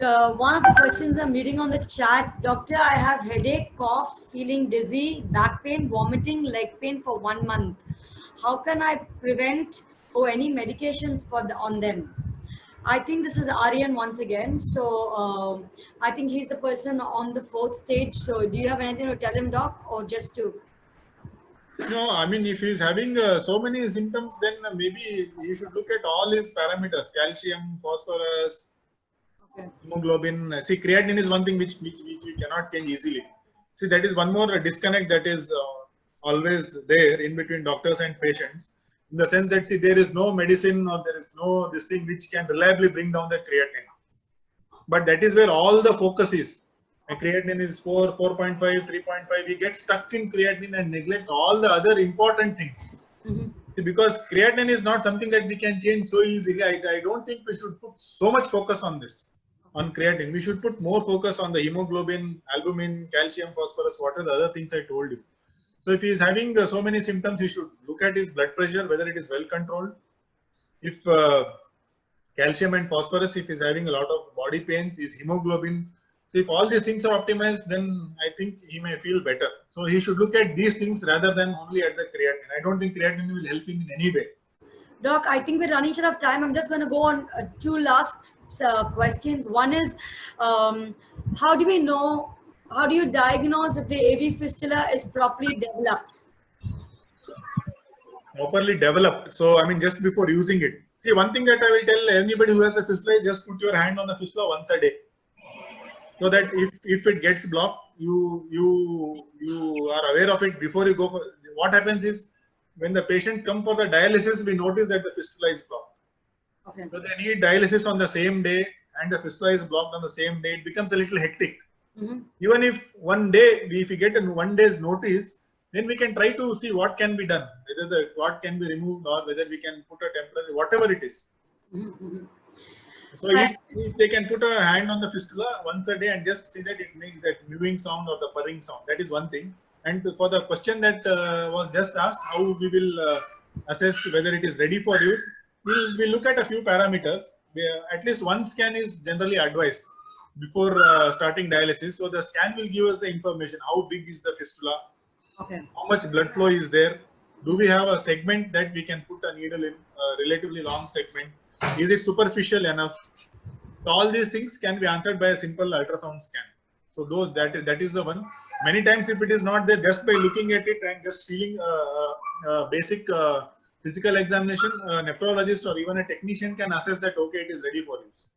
One of the questions I'm reading on the chat, doctor, I have headache, cough, feeling dizzy, back pain, vomiting, leg pain for 1 month. How can I prevent or any medications on them? I think this is Aryan once again. So I think he's the person on the fourth stage. So do you have anything to tell him, doc, or just to? No, I mean, if he's having so many symptoms, then maybe he should look at all his parameters: calcium, phosphorus, Okay. hemoglobin. See, creatinine is one thing which we cannot change easily. See, that is one more disconnect that is always there in between doctors and patients, in the sense that, see, there is no medicine or there is no this thing which can reliably bring down the creatinine. But that is where all the focus is. A creatinine is 4, 4.5, 3.5. We get stuck in creatinine and neglect all the other important things. Because creatinine is not something that we can change so easily. I don't think we should put so much focus on this, on creatinine. We should put more focus on the hemoglobin, albumin, calcium, phosphorus, what are the other things I told you. So if he is having so many symptoms, he should look at his blood pressure, whether it is well controlled. If calcium and phosphorus, if he's having a lot of body pains, his hemoglobin. So if all these things are optimized, then I think he may feel better. So he should look at these things rather than only at the creatinine. I don't think creatinine will help him in any way. Doc, I think we're running short of time. I'm just going to go on two last questions. One is, how do we know, how do you diagnose if the AV fistula is properly developed? Properly developed. So, I mean, just before using it. See, one thing that I will tell anybody who has a fistula is just put your hand on the fistula once a day. So that if it gets blocked, you are aware of it before you go for. What happens is, when the patients come for the dialysis, we notice that the fistula is blocked. Okay. So they need dialysis on the same day and the fistula is blocked on the same day. It becomes a little hectic. Even if one day, if we get a 1 day's notice, then we can try to see what can be done, whether the clot can be removed or whether we can put a temporary, whatever it is. So if they can put a hand on the fistula once a day and just see that it makes that mewing sound or the purring sound, that is one thing. And for the question that was just asked, how we will assess whether it is ready for use, we'll look at a few parameters. At least one scan is generally advised before starting dialysis. So the scan will give us the information: how big is the fistula, how much blood flow is there, do we have a segment that we can put a needle in, a relatively long segment, is it superficial enough. So all these things can be answered by a simple ultrasound scan. So that is the one. Many times, if it is not there, just by looking at it and just feeling basic physical examination, a nephrologist or even a technician can assess that, okay, it is ready for use.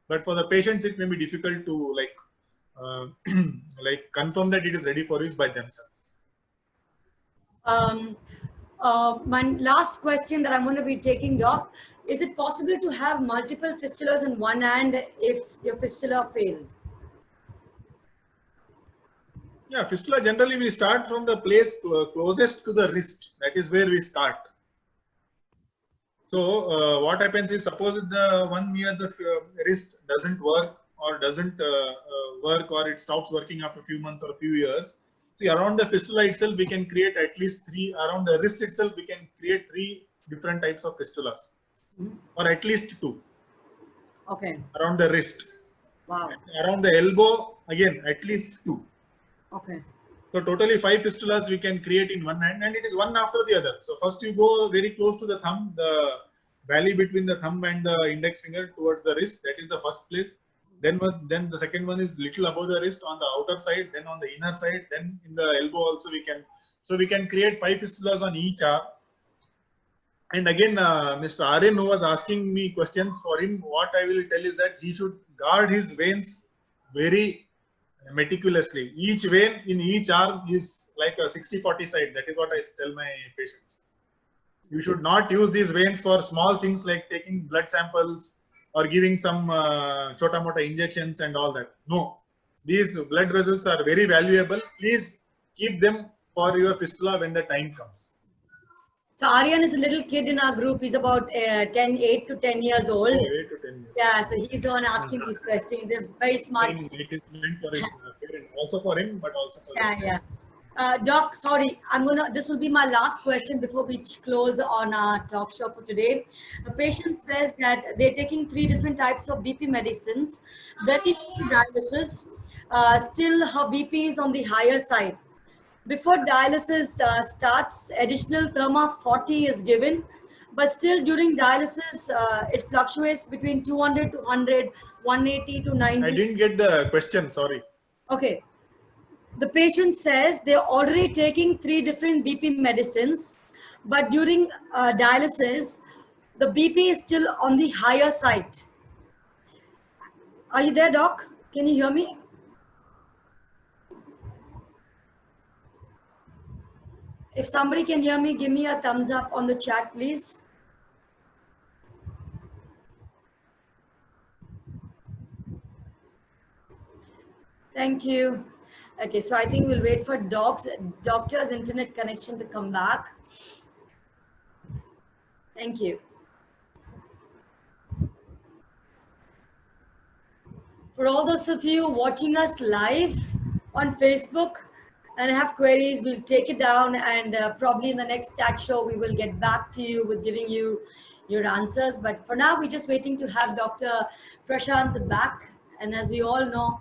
But for the patients, it may be difficult to like confirm that it is ready for use by themselves. My last question that I'm going to be taking, Doc, is it possible to have multiple fistulas in one hand if your fistula failed? Yeah, fistula, generally we start from the place closest to the wrist. That is where we start. So what happens is, suppose the one near the wrist doesn't work or doesn't work, or it stops working after a few months or a few years. See, around the fistula itself, we can create at least 3. Around the wrist itself, we can create 3 different types of fistulas, or at least 2. Okay. Around the wrist. Wow. And around the elbow, again, at least 2. Okay. So totally 5 fistulas we can create in one hand, and it is one after the other. So first you go very close to the thumb, the valley between the thumb and the index finger towards the wrist. That is the first place. Then the second one is little above the wrist on the outer side, then on the inner side, then in the elbow also we can. So we can create 5 fistulas on each arm. And again, Mr. Aryan, who was asking me questions, for him, what I will tell is that he should guard his veins very meticulously. Each vein in each arm is like a 60-40 side. That is what I tell my patients. You should not use these veins for small things like taking blood samples or giving some chota mota injections and all that. No, these blood vessels are very valuable. Please keep them for your fistula when the time comes. So Aryan is a little kid in our group. He's about 8 to 10 years old. 8 to 10 years. Yeah, so he's the one asking these questions. He's very smart. It is meant for his parent, also for him, but also for Yeah. Doc, sorry, this will be my last question before we close on our talk show for today. A patient says that they're taking 3 different types of BP medicines. Then dialysis, still her BP is on the higher side. Before dialysis starts, additional Therma 40 is given, but still during dialysis, it fluctuates between 200 to 100, 180 to 90. I didn't get the question. Sorry. Okay. The patient says they're already taking 3 different BP medicines, but during dialysis, the BP is still on the higher side. Are you there, doc? Can you hear me? If somebody can hear me, give me a thumbs up on the chat, please. Thank you. Okay, so I think we'll wait for doctor's internet connection to come back. Thank you. For all those of you watching us live on Facebook and have queries, we'll take it down, and probably in the next chat show, we will get back to you with giving you your answers. But for now, we're just waiting to have Dr. Prashant back. And as we all know,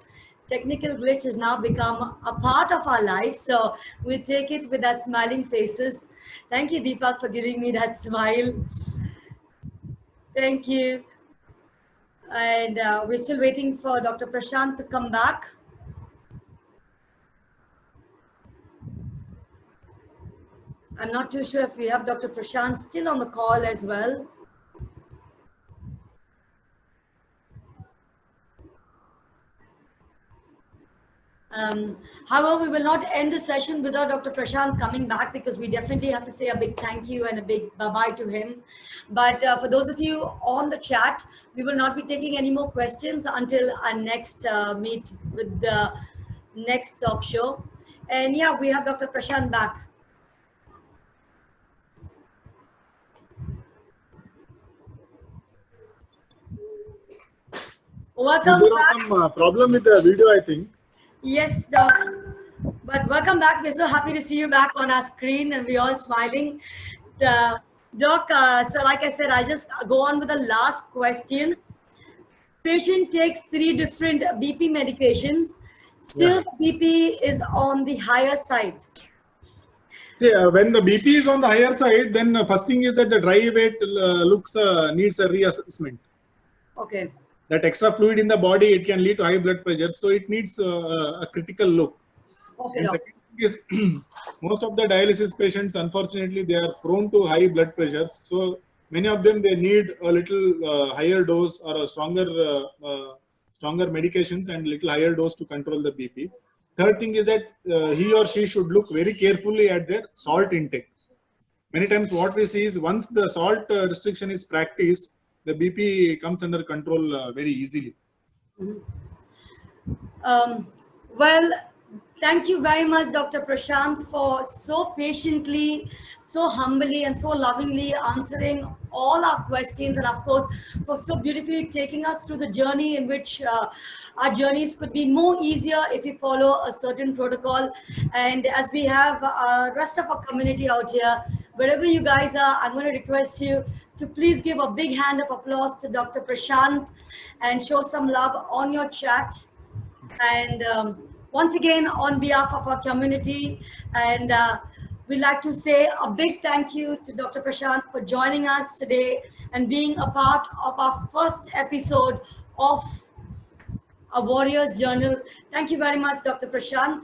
technical glitch has now become a part of our life. So we'll take it with that smiling faces. Thank you, Deepak, for giving me that smile. Thank you. And we're still waiting for Dr. Prashant to come back. I'm not too sure if we have Dr. Prashant still on the call as well. However, we will not end the session without Dr. Prashant coming back, because we definitely have to say a big thank you and a big bye-bye to him. But for those of you on the chat, we will not be taking any more questions until our next meet with the next talk show. And yeah, we have Dr. Prashant back. Welcome There back. was some problem with the video, I think. Yes, Doc. But welcome back. We're so happy to see you back on our screen, and we're all smiling. Doc, so like I said, I'll just go on with the last question. Patient takes 3 different BP medications. Still, the BP is on the higher side. See, when the BP is on the higher side, then first thing is that the dry weight needs a reassessment. Okay. That extra fluid in the body, it can lead to high blood pressure, so it needs a critical look. Okay, And Doc. second thing is, most of the dialysis patients, unfortunately, they are prone to high blood pressures. So many of them, they need a little higher dose or a stronger medications and little higher dose to control the BP. Third thing is that he or she should look very carefully at their salt intake. Many times what we see is, once the salt restriction is practiced, the BP comes under control very easily. Well, thank you very much, Dr. Prashant, for so patiently, so humbly, and so lovingly answering all our questions, and of course, for so beautifully taking us through the journey in which our journeys could be more easier if we follow a certain protocol. And as we have rest of our community out here, wherever you guys are, I'm going to request you to please give a big hand of applause to Dr. Prashant and show some love on your chat. And once again, on behalf of our community, and we'd like to say a big thank you to Dr. Prashant for joining us today and being a part of our first episode of a Warrior's Journal. Thank you very much, Dr. Prashant.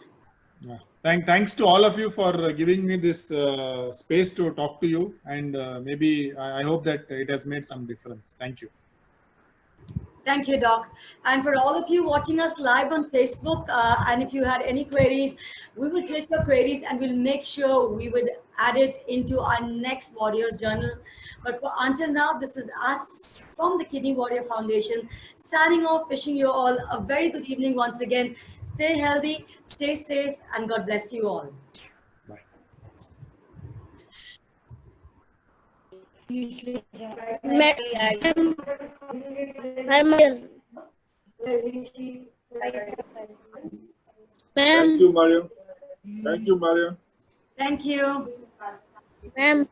Thanks to all of you for giving me this space to talk to you, and maybe I hope that it has made some difference. Thank you. Thank you, Doc. And for all of you watching us live on Facebook, and if you had any queries, we will take your queries and we'll make sure we would add it into our next Warriors Journal. But for until now, this is us from the Kidney Warrior Foundation, signing off, wishing you all a very good evening once again. Stay healthy, stay safe, and God bless you all. Bye. Thank you, Mariam. Thank you, Mariam. Thank you. Ma'am.